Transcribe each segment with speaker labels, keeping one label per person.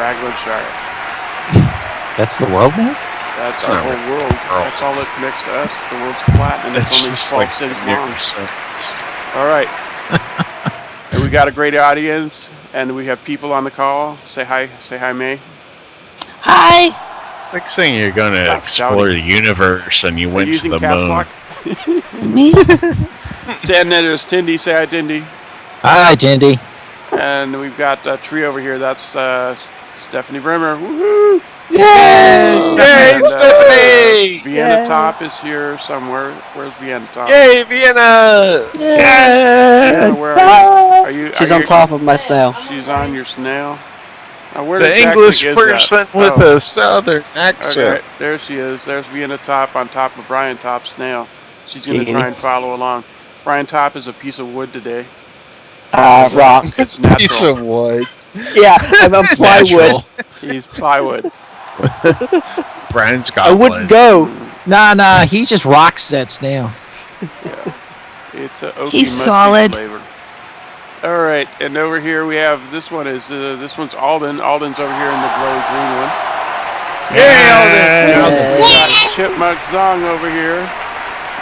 Speaker 1: Raglan.
Speaker 2: That's the world now?
Speaker 1: That's our whole world. That's all that connects to us. The world's flat, and it's only 12 cities long. All right. And we got a great audience, and we have people on the call. Say hi. Say hi, May.
Speaker 3: Hi.
Speaker 4: Like saying you're going to explore the universe, and you went to the moon.
Speaker 1: Lock?
Speaker 3: Me?
Speaker 1: And then there's Tindy. Say hi, Tindy.
Speaker 2: Hi, Tindy.
Speaker 1: And we've got a tree over here. That's Stephanie Brimmer. Woohoo!
Speaker 4: Yay! Stephanie!
Speaker 1: Vienna Topp is here somewhere. Where's Vienna Topp?
Speaker 4: Yay, Vienna!
Speaker 1: Yeah! Where are you?
Speaker 3: She's on top of my snail.
Speaker 1: She's on your snail. Now, where
Speaker 4: the English person with a southern accent.
Speaker 1: Okay, there she is. There's Vienna Topp on top of BrianTopp's snail. She's going to try and follow along. BrianTopp is a piece of wood today.
Speaker 3: Rock.
Speaker 1: It's natural.
Speaker 4: Piece of wood.
Speaker 3: Yeah, I'm plywood.
Speaker 1: He's plywood.
Speaker 4: Brian's got
Speaker 3: I wouldn't go.
Speaker 2: Nah, he just rocks that snail.
Speaker 1: Yeah. It's a oaky,
Speaker 5: he's
Speaker 1: musky
Speaker 5: solid.
Speaker 1: flavor. All right, and over here we have this one is this one's Alden. Alden's over here in the glowy green one. Yay, Alden! We got Chipmunk Zhong over here.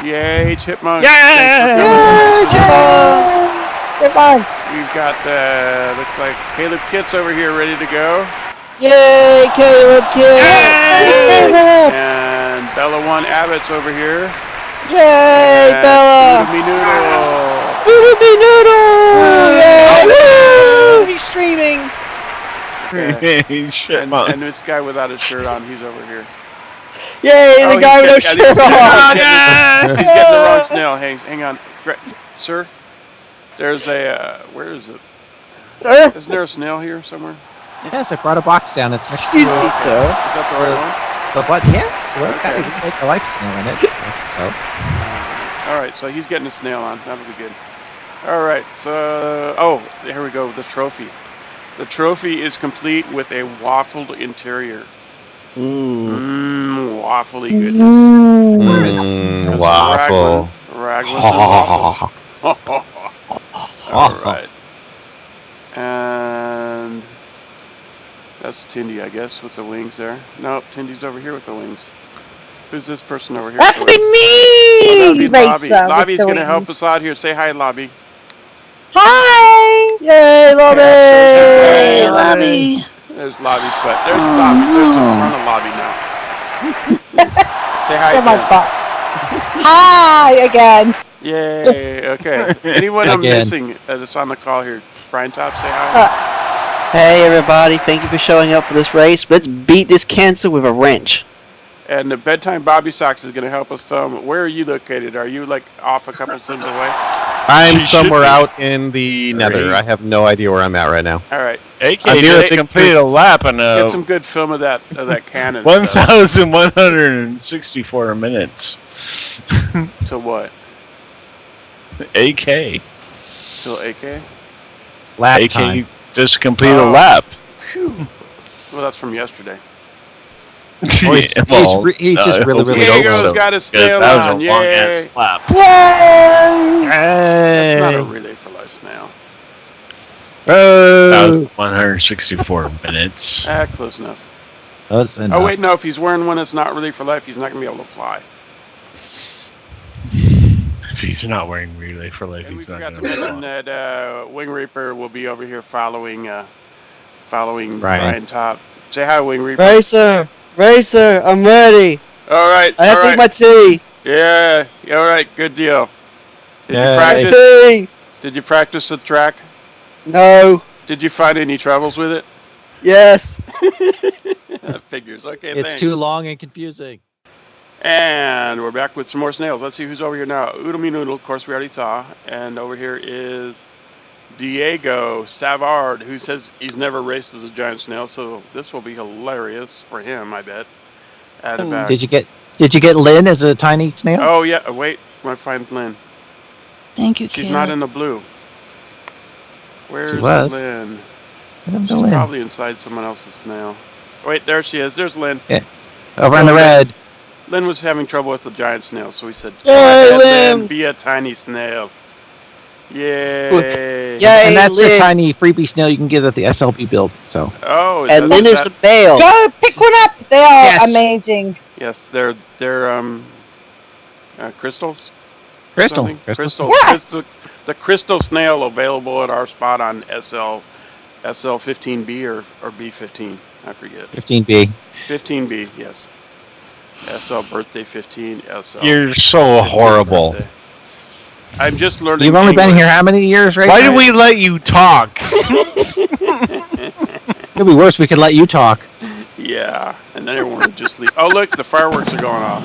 Speaker 1: Yay, Chipmunk!
Speaker 3: Yay, Chipmunk! Chipmunk!
Speaker 1: We've got looks like Caleb Kitts over here ready to go.
Speaker 3: Yay, Caleb Kitts!
Speaker 1: And Bella1 Abbot's over here.
Speaker 3: Yay,
Speaker 1: and
Speaker 3: Bella!
Speaker 1: Oodlemi Noodle!
Speaker 3: Oodlemi Noodle! Yay! Woo! He's streaming!
Speaker 1: And this guy without his shirt on, he's over here.
Speaker 3: Yay, the guy with no shirt on!
Speaker 1: He's getting the wrong snail. Hang on. Sir? There's a, where is it? Isn't there a snail here somewhere?
Speaker 2: Yes, I brought a box down. It's
Speaker 3: Excuse me, sir.
Speaker 1: Is that the right one?
Speaker 2: But yeah, well, it's got like a life snail in it. So.
Speaker 1: All right, so he's getting a snail on. That'll be good. All right, so here we go. The trophy. The trophy is complete with a waffled interior. Waffly goodness.
Speaker 6: Waffle.
Speaker 1: Raglan waffles. All right. And that's Tindy, I guess, with the wings there. No, Tindy's over here with the wings. Who's this person over here?
Speaker 5: That would be me!
Speaker 1: Lobby. Lobby's going to help us out here. Say hi, Lobby.
Speaker 5: Hi!
Speaker 3: Yay, Lobby!
Speaker 5: Hey, Lobby!
Speaker 1: There's Lobby's butt. There's Lobby. There's a front of Lobby now. Say hi again.
Speaker 3: Hi again.
Speaker 1: Yay, okay. Anyone I'm missing that's on the call here? BrianTopp, say hi.
Speaker 3: Hey everybody, thank you for showing up for this race. Let's beat this cancer with a wrench.
Speaker 1: And the Bedtime Bobby Socks is going to help us film. Where are you located? Are you like off a couple sims away?
Speaker 6: I'm somewhere out in the nether. I have no idea where I'm at right now.
Speaker 1: All right.
Speaker 4: AK just completed a lap in
Speaker 1: get some good film of that cannon.
Speaker 4: 1,164 minutes.
Speaker 1: So what?
Speaker 4: AK.
Speaker 1: Still AK?
Speaker 2: Lap
Speaker 4: AK
Speaker 2: time.
Speaker 4: just completed a lap.
Speaker 1: Phew. Well, that's from yesterday.
Speaker 2: He's just really
Speaker 1: Diego's
Speaker 2: over.
Speaker 1: got his snail
Speaker 4: that
Speaker 1: on.
Speaker 4: was a long ass
Speaker 1: Yay.
Speaker 4: lap.
Speaker 1: That's not a relay for life snail.
Speaker 4: 1,164 minutes.
Speaker 1: Close enough.
Speaker 2: Oh,
Speaker 1: wait, no. If he's wearing one that's not relay for life, he's not going to be able to fly.
Speaker 4: If he's not wearing relay for life,
Speaker 1: And
Speaker 4: he's
Speaker 1: we
Speaker 4: not
Speaker 1: forgot
Speaker 4: going
Speaker 1: to
Speaker 4: to
Speaker 1: mention
Speaker 4: fly.
Speaker 1: that Wing Reaper will be over here following
Speaker 2: Brian.
Speaker 1: BrianTopp. Say hi, Wing Reaper.
Speaker 3: Racer, I'm ready.
Speaker 1: All right.
Speaker 3: I have to eat my tea.
Speaker 1: Yeah. All right. Good deal. Did you practice?
Speaker 3: Tea.
Speaker 1: Did you practice the track?
Speaker 3: No.
Speaker 1: Did you find any troubles with it?
Speaker 3: Yes.
Speaker 1: Figures. Okay.
Speaker 2: It's
Speaker 1: thanks.
Speaker 2: too long and confusing.
Speaker 1: And we're back with some more snails. Let's see who's over here now. Oodlemi Noodle, of course, we already saw. And over here is Diego Savagard, who says he's never raced as a giant snail, so this will be hilarious for him, I bet. Add it back.
Speaker 2: Did you get Linn as a tiny snail?
Speaker 1: Oh, yeah. Wait. I'm going to find Linn.
Speaker 5: Thank you,
Speaker 1: She's
Speaker 5: Caleb.
Speaker 1: not in the blue. Where's Linn? She's probably inside someone else's snail. Wait, there she is. There's Linn.
Speaker 2: Yeah. Over in the red.
Speaker 1: Linn was having trouble with the giant snail, so we said,
Speaker 3: Yay,
Speaker 1: Linn, be a tiny snail. Yay. Yay.
Speaker 3: Yay,
Speaker 2: And that's
Speaker 3: Linn.
Speaker 2: a tiny freebie snail you can get at the SLB build. So
Speaker 1: Oh,
Speaker 3: And Linn is the male.
Speaker 5: Go pick one up. They are
Speaker 2: Yes.
Speaker 5: amazing.
Speaker 1: Yes, they're crystals.
Speaker 2: Crystal.
Speaker 1: Something? Crystals.
Speaker 5: Yes.
Speaker 1: It's the crystal snail available at our spot on SL 15B or B15. I forget.
Speaker 2: 15B.
Speaker 1: 15B. Yes. SL birthday 15. SL.
Speaker 4: You're so
Speaker 1: 15
Speaker 4: horrible.
Speaker 1: birthday. I'm just learning.
Speaker 2: You've only been
Speaker 1: English.
Speaker 2: here how many years, right?
Speaker 4: Why do we let you talk?
Speaker 2: It'd be worse. We could let you talk.
Speaker 1: Yeah, and then everyone would just leave. Oh, look, the fireworks are going off.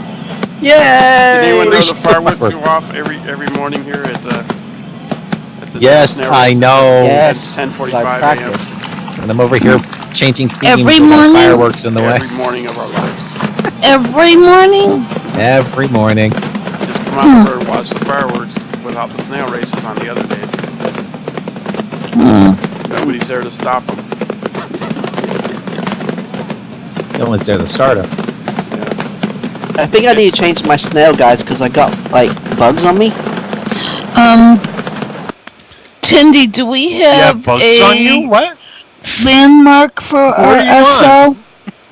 Speaker 3: Yay!
Speaker 1: Did anyone know the fireworks go off every morning here at the
Speaker 2: Yes,
Speaker 1: snail
Speaker 2: I
Speaker 1: race?
Speaker 2: know.
Speaker 3: Yes.
Speaker 1: 10:45
Speaker 3: I
Speaker 1: a.m.
Speaker 3: practiced.
Speaker 2: And I'm over here changing themes.
Speaker 5: Every
Speaker 2: with
Speaker 5: morning?
Speaker 2: Fireworks in the way.
Speaker 1: Every morning of our lives.
Speaker 5: Every morning.
Speaker 2: Every morning.
Speaker 1: Just come out here and watch the fireworks without the snail races on the other days. Nobody's there to stop them.
Speaker 2: No one's there to start them.
Speaker 3: I think I need to change my snail, guys, because I got, like, bugs on me.
Speaker 5: Tindy, do we
Speaker 4: You have
Speaker 5: have
Speaker 4: bugs
Speaker 5: a
Speaker 4: on you? What?
Speaker 5: landmark for our
Speaker 4: do you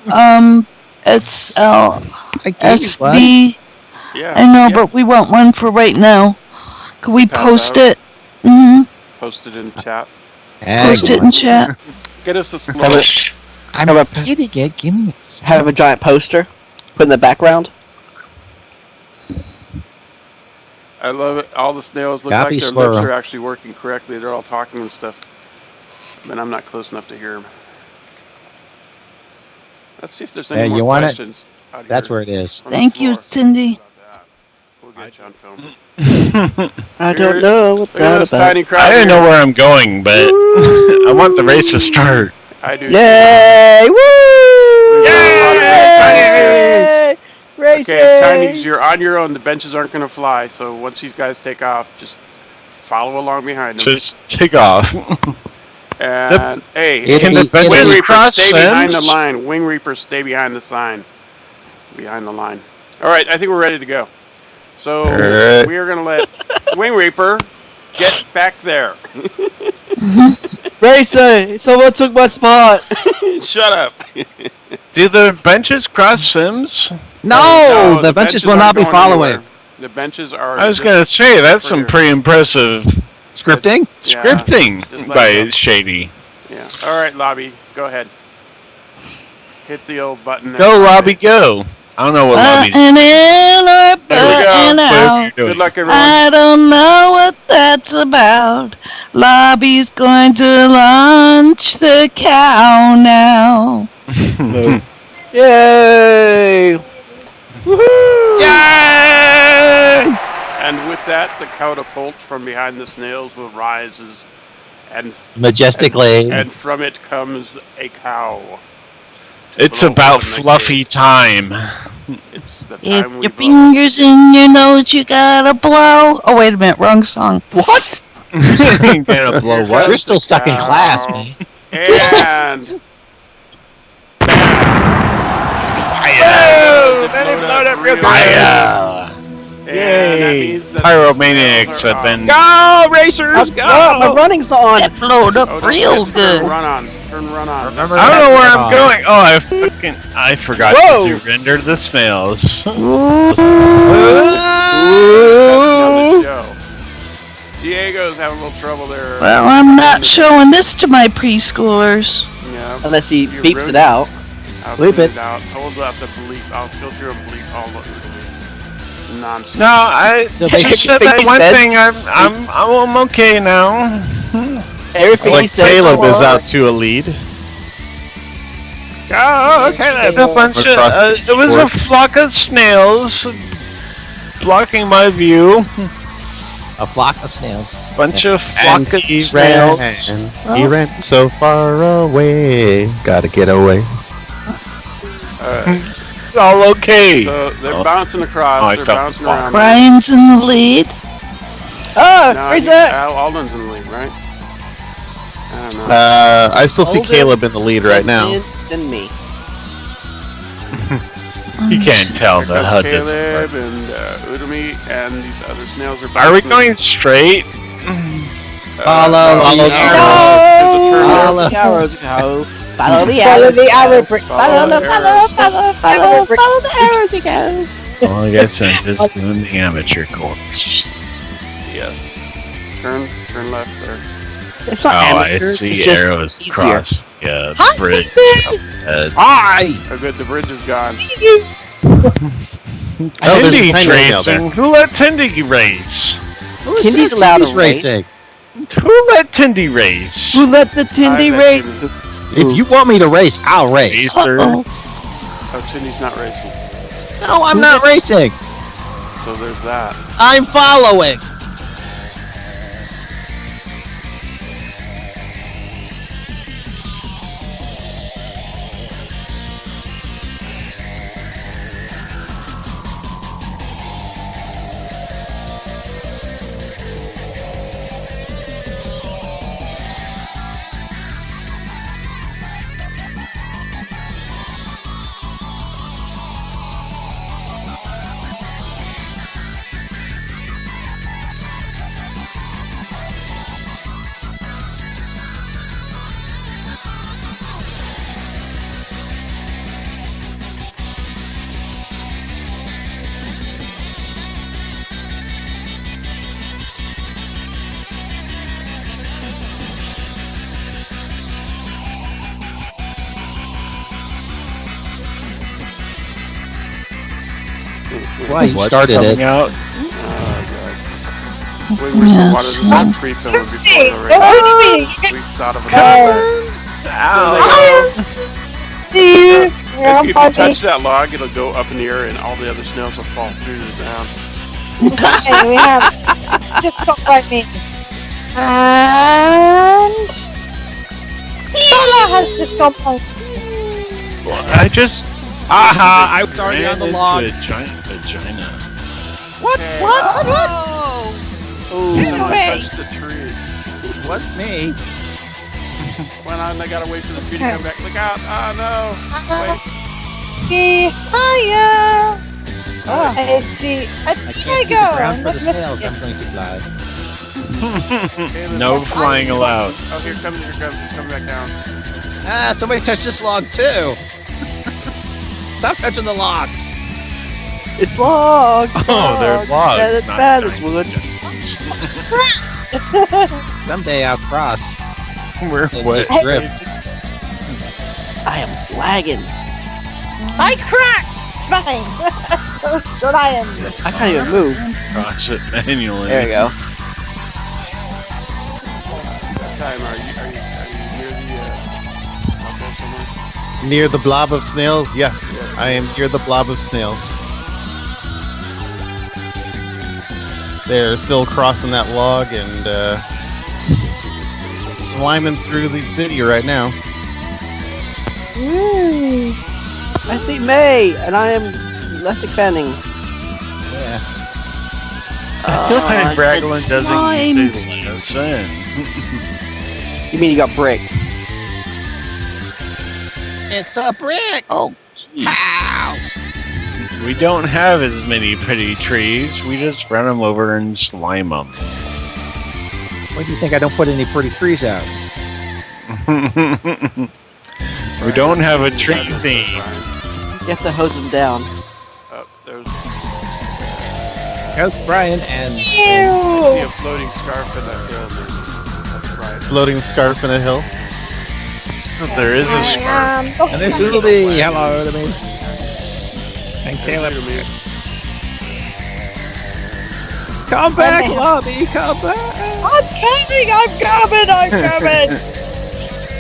Speaker 4: want?
Speaker 5: SL? SL.
Speaker 2: I gave you one.
Speaker 5: SB.
Speaker 1: Yeah.
Speaker 5: I know,
Speaker 1: yeah.
Speaker 5: but we want one for right now. Could we
Speaker 1: Pass
Speaker 5: post
Speaker 1: out.
Speaker 5: it? Mm-hmm.
Speaker 1: Post it in chat.
Speaker 5: Post it in chat.
Speaker 1: Get us a slow.
Speaker 2: I'm
Speaker 3: Have a-
Speaker 2: getting it. Give me it.
Speaker 3: Have a giant poster. Put in the background.
Speaker 1: I love it. All the snails look
Speaker 2: Copy
Speaker 1: like their
Speaker 2: slur
Speaker 1: lips
Speaker 2: 'em.
Speaker 1: are actually working correctly. They're all talking and stuff. But I'm not close enough to hear them. Let's see if there's any
Speaker 2: Yeah,
Speaker 1: more
Speaker 2: you want it?
Speaker 1: questions. out
Speaker 2: That's
Speaker 1: here
Speaker 2: where it is.
Speaker 1: on the
Speaker 5: Thank you,
Speaker 1: floor.
Speaker 5: Cindy.
Speaker 1: About that. We'll get you on film.
Speaker 3: I don't know what
Speaker 1: Look at
Speaker 3: that
Speaker 1: this
Speaker 3: about.
Speaker 1: tiny crowd
Speaker 4: I don't
Speaker 1: here.
Speaker 4: know where I'm going, but I want the race to start.
Speaker 1: I do.
Speaker 3: Yay! Woo!
Speaker 1: We've got a lot of tinies here.
Speaker 3: Yay! Racing!
Speaker 1: Okay, tinies, you're on your own. The benches aren't going to fly. So once these guys take off, just follow along behind them.
Speaker 4: Just take off.
Speaker 1: And hey,
Speaker 2: Can the
Speaker 1: Wing
Speaker 4: benches
Speaker 1: Reapers,
Speaker 4: cross
Speaker 1: stay behind the
Speaker 4: Sims?
Speaker 1: line. Wing Reapers, stay behind the sign. Behind the line. All right, I think we're ready to go. So
Speaker 6: Alright.
Speaker 1: we are going to let Wing Reaper get back there.
Speaker 3: Racing! Someone took my spot!
Speaker 1: Shut up.
Speaker 4: Do the benches cross Sims?
Speaker 2: No, the benches will not
Speaker 1: aren't
Speaker 2: be
Speaker 1: going
Speaker 2: following.
Speaker 1: anywhere. The benches are.
Speaker 4: I was
Speaker 1: just
Speaker 4: going to say, that's
Speaker 1: for
Speaker 4: some
Speaker 1: your-
Speaker 4: pretty impressive
Speaker 2: Scripting?
Speaker 1: Yeah,
Speaker 4: scripting
Speaker 1: just let
Speaker 4: by
Speaker 1: it go.
Speaker 4: Shady.
Speaker 1: Yeah. All right, Lobby, go ahead. Hit the old button. and-
Speaker 4: Go, Lobby, go. I don't know what Lobby's
Speaker 5: And in or
Speaker 1: There we go.
Speaker 5: and
Speaker 4: whatever
Speaker 5: out.
Speaker 4: you're doing.
Speaker 1: Good luck, everyone.
Speaker 5: I don't know what that's about. Lobby's going to launch the cow now.
Speaker 3: Yay!
Speaker 2: Yay!
Speaker 1: And with that, the catapult from behind the snails will rise and
Speaker 2: Majestically.
Speaker 1: and from it comes a cow.
Speaker 4: It's
Speaker 1: Blow
Speaker 4: about
Speaker 1: in the
Speaker 4: fluffy
Speaker 1: cage.
Speaker 4: time.
Speaker 1: It's the
Speaker 5: If
Speaker 1: time we
Speaker 5: your
Speaker 1: blow.
Speaker 5: fingers in your nose, you gotta blow. Oh, wait a minute, wrong song.
Speaker 3: What?
Speaker 4: You're gonna blow
Speaker 1: Here
Speaker 4: what?
Speaker 1: comes
Speaker 2: You're still
Speaker 1: the
Speaker 2: stuck in
Speaker 1: cow.
Speaker 2: class, man.
Speaker 1: And
Speaker 4: Hiya!
Speaker 1: let it blow up real
Speaker 4: Hiya!
Speaker 1: And that
Speaker 4: Yay!
Speaker 1: means that the
Speaker 4: Pyromaniacs
Speaker 1: snails are
Speaker 4: have been.
Speaker 2: Go, racers,
Speaker 3: Oh, my running's on!
Speaker 5: That blowed up
Speaker 1: Oh, don't
Speaker 5: real
Speaker 1: forget to turn
Speaker 5: good.
Speaker 1: run on. Turn run on.
Speaker 2: Remember
Speaker 4: I don't know where I'm
Speaker 2: on.
Speaker 4: going. Oh, I forgot
Speaker 3: Whoa.
Speaker 4: to render the snails.
Speaker 1: Down the show. Diego's having a little trouble there.
Speaker 5: Well, I'm not showing this to my preschoolers.
Speaker 1: Yeah.
Speaker 3: Unless he
Speaker 1: You
Speaker 3: beeps
Speaker 1: ruined
Speaker 3: it out.
Speaker 1: I'll
Speaker 2: Bleep
Speaker 1: bleep
Speaker 2: it.
Speaker 1: out. I will have to bleep. I'll go through and bleep all the nonsense.
Speaker 4: No, I
Speaker 2: So they
Speaker 4: just
Speaker 2: should
Speaker 4: said that
Speaker 3: fix
Speaker 4: one
Speaker 3: that.
Speaker 4: thing. I'm okay now.
Speaker 3: Everything
Speaker 6: It's
Speaker 3: he
Speaker 6: like
Speaker 3: said
Speaker 6: Caleb is
Speaker 3: before-
Speaker 6: out to a lead.
Speaker 4: Oh, okay. That's a bunch of.
Speaker 6: Across the
Speaker 4: It was a
Speaker 6: board.
Speaker 4: flock of snails blocking my view.
Speaker 2: A flock of snails.
Speaker 4: Bunch of
Speaker 6: And
Speaker 4: flock of
Speaker 6: he
Speaker 4: snails.
Speaker 6: ran. He ran so far away. Gotta get away.
Speaker 1: Alright.
Speaker 4: It's all okay.
Speaker 1: So they're
Speaker 4: Oh.
Speaker 1: bouncing across.
Speaker 4: Oh, I
Speaker 1: they're
Speaker 4: felt
Speaker 1: bouncing
Speaker 4: blocked.
Speaker 1: around.
Speaker 5: Brian's in the lead.
Speaker 3: Ah!
Speaker 1: No,
Speaker 3: RacerX!
Speaker 1: Alden's in the lead, right? I don't know.
Speaker 6: I still see
Speaker 3: Alden
Speaker 6: Caleb in the lead right now.
Speaker 3: Than me.
Speaker 4: You can't tell
Speaker 1: There
Speaker 4: the
Speaker 1: goes
Speaker 4: HUD doesn't work.
Speaker 1: Caleb and Oodlemi and these other snails are
Speaker 4: Are we
Speaker 1: bouncing.
Speaker 4: going straight?
Speaker 2: Follow the
Speaker 3: Follow the arrows go. Follow the arrows go. Follow the arrows go.
Speaker 4: Well, I guess I'm just doing the amateur course.
Speaker 1: Yes. Turn left there.
Speaker 3: It's not
Speaker 4: I
Speaker 3: amateurs,
Speaker 4: see
Speaker 3: it's just
Speaker 4: arrows
Speaker 3: easier.
Speaker 4: across the bridge.
Speaker 2: Hi!
Speaker 1: Oh, good. The bridge is gone.
Speaker 6: Oh, there's a
Speaker 4: Tindy's
Speaker 6: tiny snail there.
Speaker 4: racing. Who let Tindy race?
Speaker 3: Tindy's allowed to race.
Speaker 6: racing.
Speaker 4: Who let Tindy race?
Speaker 3: Who let the Tindy
Speaker 1: I let
Speaker 3: race?
Speaker 6: If you want me to race, I'll race.
Speaker 4: Racer.
Speaker 1: Oh, Tindy's not racing.
Speaker 6: No, I'm not racing.
Speaker 1: So there's that.
Speaker 6: I'm following. Why you started
Speaker 4: Coming
Speaker 6: it?
Speaker 4: out.
Speaker 1: God. We wish the water was pre-filmed before the race. We thought of it. If you touch that log, it'll go up in the air and all the other snails will fall through to the ground.
Speaker 7: Okay, we have just got right me. And Stella has just gone by.
Speaker 4: I just.
Speaker 2: Aha! I was already
Speaker 4: ran
Speaker 2: on the
Speaker 4: into
Speaker 2: log.
Speaker 4: a giant vagina.
Speaker 2: What?
Speaker 1: Okay.
Speaker 2: What?
Speaker 1: I touched the tree.
Speaker 2: It wasn't me.
Speaker 1: Went on, I gotta wait for the tree to come back. Look out! Oh no!
Speaker 7: Okay, hiya.
Speaker 1: Oh.
Speaker 7: I see.
Speaker 2: I can't see the ground for the snails. I'm going to glide.
Speaker 1: Okay,
Speaker 4: No flying allowed.
Speaker 1: Oh, here comes. He's coming back down.
Speaker 2: Ah, somebody touched this log too. Stop touching the logs.
Speaker 3: It's log.
Speaker 4: Oh, they're logs.
Speaker 3: Yeah, that's
Speaker 4: not
Speaker 3: bad as
Speaker 4: giant
Speaker 3: wood.
Speaker 2: Someday I'll cross.
Speaker 4: We're
Speaker 2: So
Speaker 4: what?
Speaker 2: just drift.
Speaker 3: I am lagging.
Speaker 7: I cracked. It's fine. So I am.
Speaker 3: I can't even move.
Speaker 4: Cross it manually.
Speaker 3: There we go.
Speaker 1: What time are you near the out there somewhere?
Speaker 6: Near the blob of snails? Yes, I am near the blob of snails. They're still crossing that log and sliming through the city right now.
Speaker 3: I see May, and I am less expanding.
Speaker 2: Yeah.
Speaker 4: I feel like Raglan
Speaker 5: it's
Speaker 4: doesn't
Speaker 5: slimed.
Speaker 4: use his let us in.
Speaker 3: You mean you got bricked?
Speaker 2: It's a brick.
Speaker 3: Oh,
Speaker 2: House.
Speaker 4: We don't have as many pretty trees. We just run them over and slime them.
Speaker 2: Why do you think I don't put any pretty trees out?
Speaker 4: We don't have a tree theme.
Speaker 3: you have to hose them down.
Speaker 1: Oh, there's.
Speaker 2: How's Brian and
Speaker 1: I see a floating scarf in that hill. That's right.
Speaker 6: Floating scarf in a hill.
Speaker 4: So there is a scarf.
Speaker 2: and there's Oodlemi. Hello, Oodlemi. And Caleb. Come back, Lobbie. Come back.
Speaker 7: I'm coming.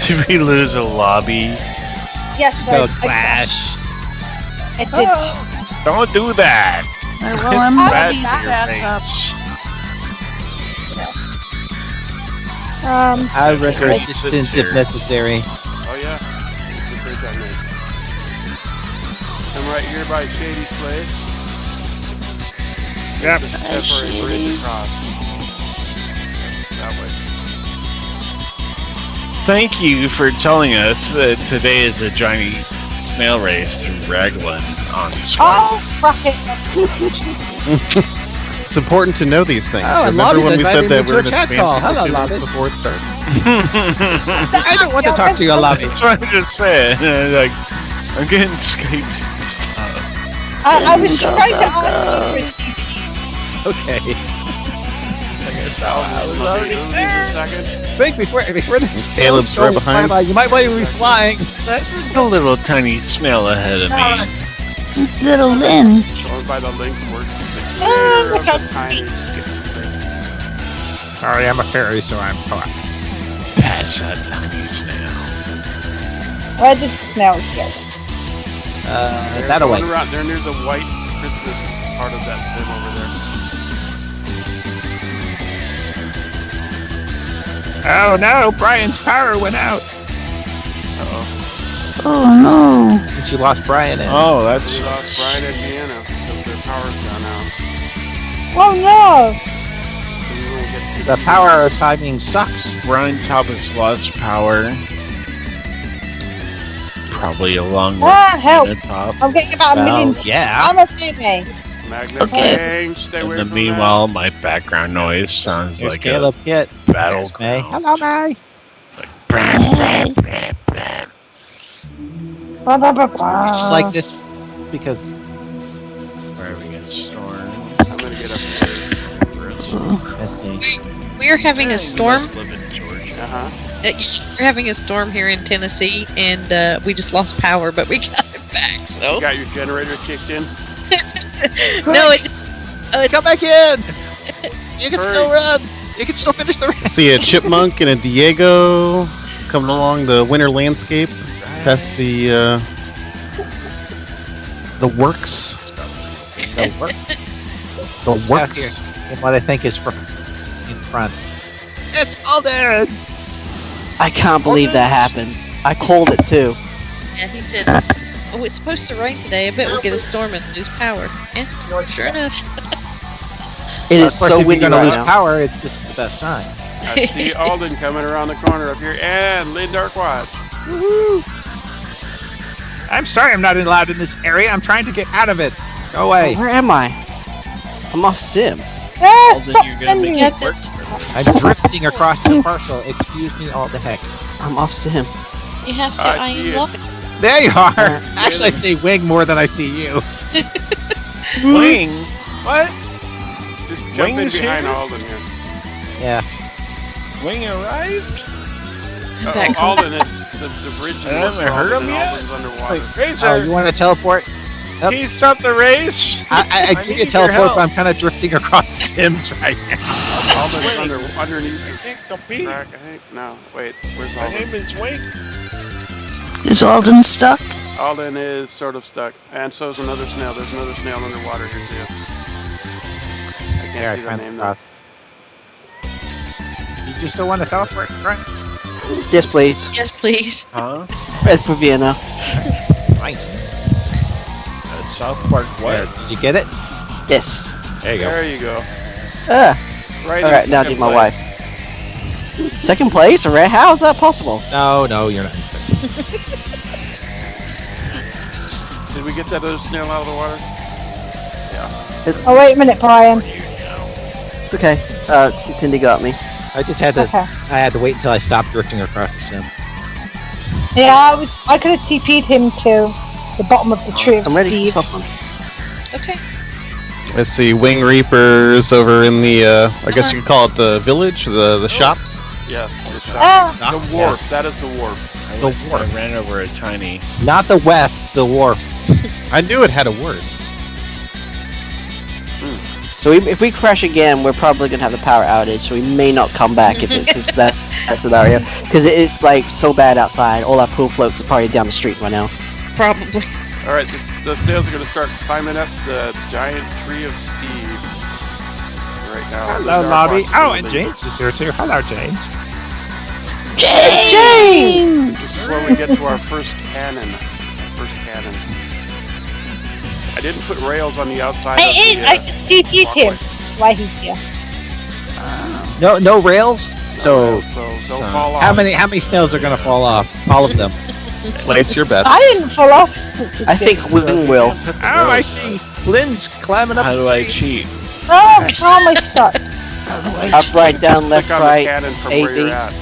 Speaker 4: Did we lose a lobby?
Speaker 7: Yes,
Speaker 2: Go
Speaker 7: I
Speaker 2: clash.
Speaker 7: I did.
Speaker 4: Don't do that.
Speaker 5: Well, I'm
Speaker 4: Bad
Speaker 5: Lobbie's
Speaker 4: for your
Speaker 5: backup.
Speaker 4: mates.
Speaker 2: I render
Speaker 4: Yes,
Speaker 2: assistance
Speaker 4: it's
Speaker 2: if necessary.
Speaker 1: Oh yeah. It's a bridge I made. I'm right here by Shady's place.
Speaker 4: Yep.
Speaker 1: There's a temporary bridge across. That way.
Speaker 4: Thank you for telling us that today is a giant snail race through Raglan on Skype.
Speaker 7: Oh, right.
Speaker 6: It's important to know these things.
Speaker 2: Oh, and
Speaker 6: Remember
Speaker 2: Lobbie's
Speaker 6: when we said
Speaker 2: inviting
Speaker 6: that
Speaker 2: me
Speaker 6: we're
Speaker 2: to a
Speaker 6: going to
Speaker 2: chat
Speaker 6: spam
Speaker 2: call.
Speaker 6: people
Speaker 2: Hello,
Speaker 6: 2 minutes
Speaker 2: Lobbie.
Speaker 6: before it starts?
Speaker 2: I don't want to talk to you, Lobbie.
Speaker 4: That's what I'm just saying. Like, I'm getting Skype stuff.
Speaker 7: I was trying to ask you.
Speaker 2: Okay.
Speaker 1: I was already there.
Speaker 2: Wait, before the
Speaker 6: Caleb's
Speaker 2: snails
Speaker 6: right
Speaker 2: go
Speaker 6: behind.
Speaker 2: by, you might want to be flying.
Speaker 4: There's a little tiny snail ahead of me.
Speaker 5: It's little Linn.
Speaker 1: Going by the links works.
Speaker 7: Oh,
Speaker 1: The
Speaker 7: look
Speaker 1: clear
Speaker 7: how
Speaker 1: of the tiny skip.
Speaker 2: Sorry, I'm a fairy, so I'm caught.
Speaker 4: Pass that tiny snail.
Speaker 7: Where did the snails go?
Speaker 1: They're
Speaker 2: That away.
Speaker 1: going around. They're near the white Christmas part of that sim over there.
Speaker 2: Oh no, Brian's power went out.
Speaker 1: Uh-oh.
Speaker 5: Oh no.
Speaker 2: And she lost Brian in.
Speaker 4: Oh, that's
Speaker 1: We lost Brian and Vienna because their power's gone out.
Speaker 7: Oh no!
Speaker 1: So we won't get to
Speaker 2: The power timing sucks.
Speaker 4: BrianTopp has lost power. Probably along with
Speaker 7: Help!
Speaker 4: Vienna Topp.
Speaker 7: I'm getting about a million.
Speaker 2: Yeah.
Speaker 7: I'm a baby.
Speaker 1: Magnet
Speaker 5: Okay.
Speaker 1: King, stay away
Speaker 4: And
Speaker 1: from
Speaker 4: meanwhile, my background noise sounds
Speaker 2: Here's
Speaker 4: like
Speaker 2: Caleb Kit.
Speaker 4: a battle.
Speaker 2: May. Hello, May. Just like this because
Speaker 4: We're having a storm.
Speaker 1: that. I'm gonna get up here.
Speaker 2: let's see.
Speaker 8: We're having a storm.
Speaker 4: We live in Georgia.
Speaker 1: Uh-huh.
Speaker 8: We're having a storm here in Tennessee, and we just lost power, but we got it back.
Speaker 1: You
Speaker 8: So
Speaker 1: got your generator kicked in?
Speaker 8: no, it.
Speaker 2: Come back in. You can
Speaker 1: Hurry.
Speaker 2: still run. You can still finish the race.
Speaker 6: See a chipmunk and a Diego coming along the winter landscape past the works.
Speaker 2: The work.
Speaker 6: The works.
Speaker 2: And what I think is in front. It's Alden.
Speaker 3: I can't believe that happened. I called it too.
Speaker 8: Yeah, he said, "Oh, it's supposed to rain today. I bet we'll get a storm and lose power." And sure enough,
Speaker 3: It
Speaker 2: Of
Speaker 3: is
Speaker 2: course,
Speaker 3: so
Speaker 2: if
Speaker 3: windy
Speaker 2: you're gonna
Speaker 3: right
Speaker 2: lose
Speaker 3: now.
Speaker 2: power, this is the best time.
Speaker 1: I see Alden coming around the corner up here, and Linn Darkwatch.
Speaker 2: I'm sorry I'm not allowed in this area. I'm trying to get out of it. Go away.
Speaker 3: Where am I? I'm off sim.
Speaker 7: Ah,
Speaker 4: Alden,
Speaker 7: stop
Speaker 4: you're gonna
Speaker 7: sending
Speaker 8: you
Speaker 4: make
Speaker 7: it.
Speaker 8: have to.
Speaker 2: I'm drifting across the parcel. Excuse me all the heck.
Speaker 3: I'm off sim.
Speaker 8: You have to.
Speaker 1: I
Speaker 8: I
Speaker 1: see
Speaker 8: am
Speaker 1: it.
Speaker 8: loving.
Speaker 2: There you are. Actually, I see Wing more than I see you.
Speaker 4: Wing? What?
Speaker 1: Just jump in
Speaker 4: Wing's
Speaker 1: behind
Speaker 4: here?
Speaker 1: Alden here.
Speaker 2: Yeah.
Speaker 4: Wing arrived?
Speaker 8: Back home.
Speaker 1: Alden is the bridge.
Speaker 4: I haven't heard him yet.
Speaker 1: Alden's underwater.
Speaker 4: Like,
Speaker 2: Oh,
Speaker 4: Racer,
Speaker 2: you want to teleport?
Speaker 4: can you
Speaker 2: Oops.
Speaker 4: stop the race?
Speaker 2: I
Speaker 4: I
Speaker 2: give you
Speaker 4: need
Speaker 2: a teleport,
Speaker 4: your
Speaker 2: but I'm kind of drifting across Sims right now.
Speaker 1: Alden's underneath
Speaker 4: I
Speaker 1: the
Speaker 4: think compete.
Speaker 1: track. I think. No, wait. Where's
Speaker 4: My
Speaker 1: Alden?
Speaker 4: name is Wing.
Speaker 5: Is Alden stuck?
Speaker 1: Alden is sort of stuck, and so is another snail. There's another snail underwater here too. I can't see the name though.
Speaker 2: You just don't want to teleport, right?
Speaker 3: Yes, please.
Speaker 8: Yes, please.
Speaker 4: Huh?
Speaker 3: Red for Vienna.
Speaker 2: Right.
Speaker 4: South Park
Speaker 2: Where?
Speaker 4: what?
Speaker 2: Did you get it?
Speaker 3: Yes.
Speaker 2: There you go.
Speaker 1: There you go.
Speaker 3: Ah.
Speaker 1: Right.
Speaker 3: All
Speaker 1: in
Speaker 3: right, now
Speaker 1: second
Speaker 3: do my
Speaker 1: place.
Speaker 3: wife. Second place? Alright, how is that possible?
Speaker 2: No, you're not in second.
Speaker 1: Did we get that other snail out of the water?
Speaker 7: Oh, wait a minute, Brian.
Speaker 3: It's okay. Tindy got me.
Speaker 2: I just had to.
Speaker 7: Okay.
Speaker 2: I had to wait until I stopped drifting across the sim.
Speaker 7: Yeah, I could have TP'd him to the bottom of the tree of
Speaker 3: I'm ready
Speaker 7: speed.
Speaker 3: for top one.
Speaker 8: Okay.
Speaker 6: Let's see, Wing Reapers over in the, I guess you could call it the village, the shops.
Speaker 1: Yes. The shop.
Speaker 7: Ah,
Speaker 6: Docks,
Speaker 1: The wharf.
Speaker 6: yes.
Speaker 1: That is the wharf.
Speaker 2: The
Speaker 4: I
Speaker 2: wharf.
Speaker 4: ran over a tiny.
Speaker 2: Not the weft, the wharf.
Speaker 6: I knew it had a word.
Speaker 3: So if we crash again, we're probably gonna have the power outage. So we may not come back if it's that scenario, because it's like so bad outside. All our pool floats are probably down the street right now.
Speaker 8: Probably.
Speaker 1: All right. The snails are going to start climbing up the giant tree of speed. Right now.
Speaker 2: Hello,
Speaker 1: The
Speaker 2: Lobby.
Speaker 1: Darkwatch is
Speaker 2: Oh,
Speaker 1: in
Speaker 2: and
Speaker 1: the
Speaker 2: James is here too. Hello, James.
Speaker 5: James!
Speaker 1: This is where we get to our first cannon. I didn't put rails on the outside. of the,
Speaker 7: I just TP'd him
Speaker 1: walkway.
Speaker 7: while he's here.
Speaker 2: No rails. So
Speaker 1: don't fall off.
Speaker 2: how many snails are gonna fall off? All of them.
Speaker 6: Place your bets.
Speaker 7: I didn't fall off.
Speaker 3: I think Wing will.
Speaker 2: Oh, I see. Lynn's climbing up.
Speaker 4: How
Speaker 2: the
Speaker 4: do I
Speaker 2: tree.
Speaker 4: cheat?
Speaker 7: Oh, how am I stuck?
Speaker 3: Up, right, down, left,
Speaker 1: Click on the
Speaker 3: right.
Speaker 1: cannon from
Speaker 3: A,
Speaker 1: where you're
Speaker 3: B.
Speaker 1: at.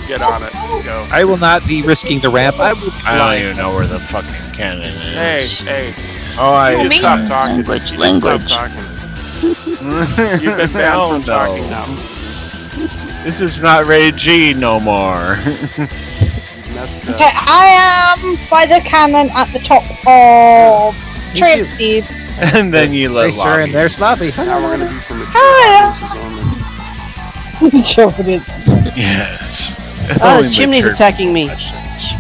Speaker 1: Get on it. Go.
Speaker 2: I will not be risking the ramp. I will be
Speaker 4: I don't
Speaker 2: flying.
Speaker 4: even know where the fucking cannon is.
Speaker 1: Hey.
Speaker 4: Oh, I
Speaker 1: You
Speaker 4: just
Speaker 1: stop talking.
Speaker 5: Language,
Speaker 1: You
Speaker 5: language.
Speaker 1: Stop talking. You've been banned from talking now.
Speaker 4: This is not Ray G no more.
Speaker 1: You messed up.
Speaker 7: Okay, I am by the cannon at the top of Tree of Steve.
Speaker 4: And then you let
Speaker 2: Racer, and
Speaker 4: Lobbie.
Speaker 2: there's Lobbie.
Speaker 1: Now we're gonna be from the
Speaker 7: Hiya.
Speaker 1: only.
Speaker 7: Sure it is.
Speaker 4: Yes.
Speaker 3: Oh,
Speaker 4: Only
Speaker 3: this chimney's
Speaker 4: mature
Speaker 3: attacking me.
Speaker 4: questions.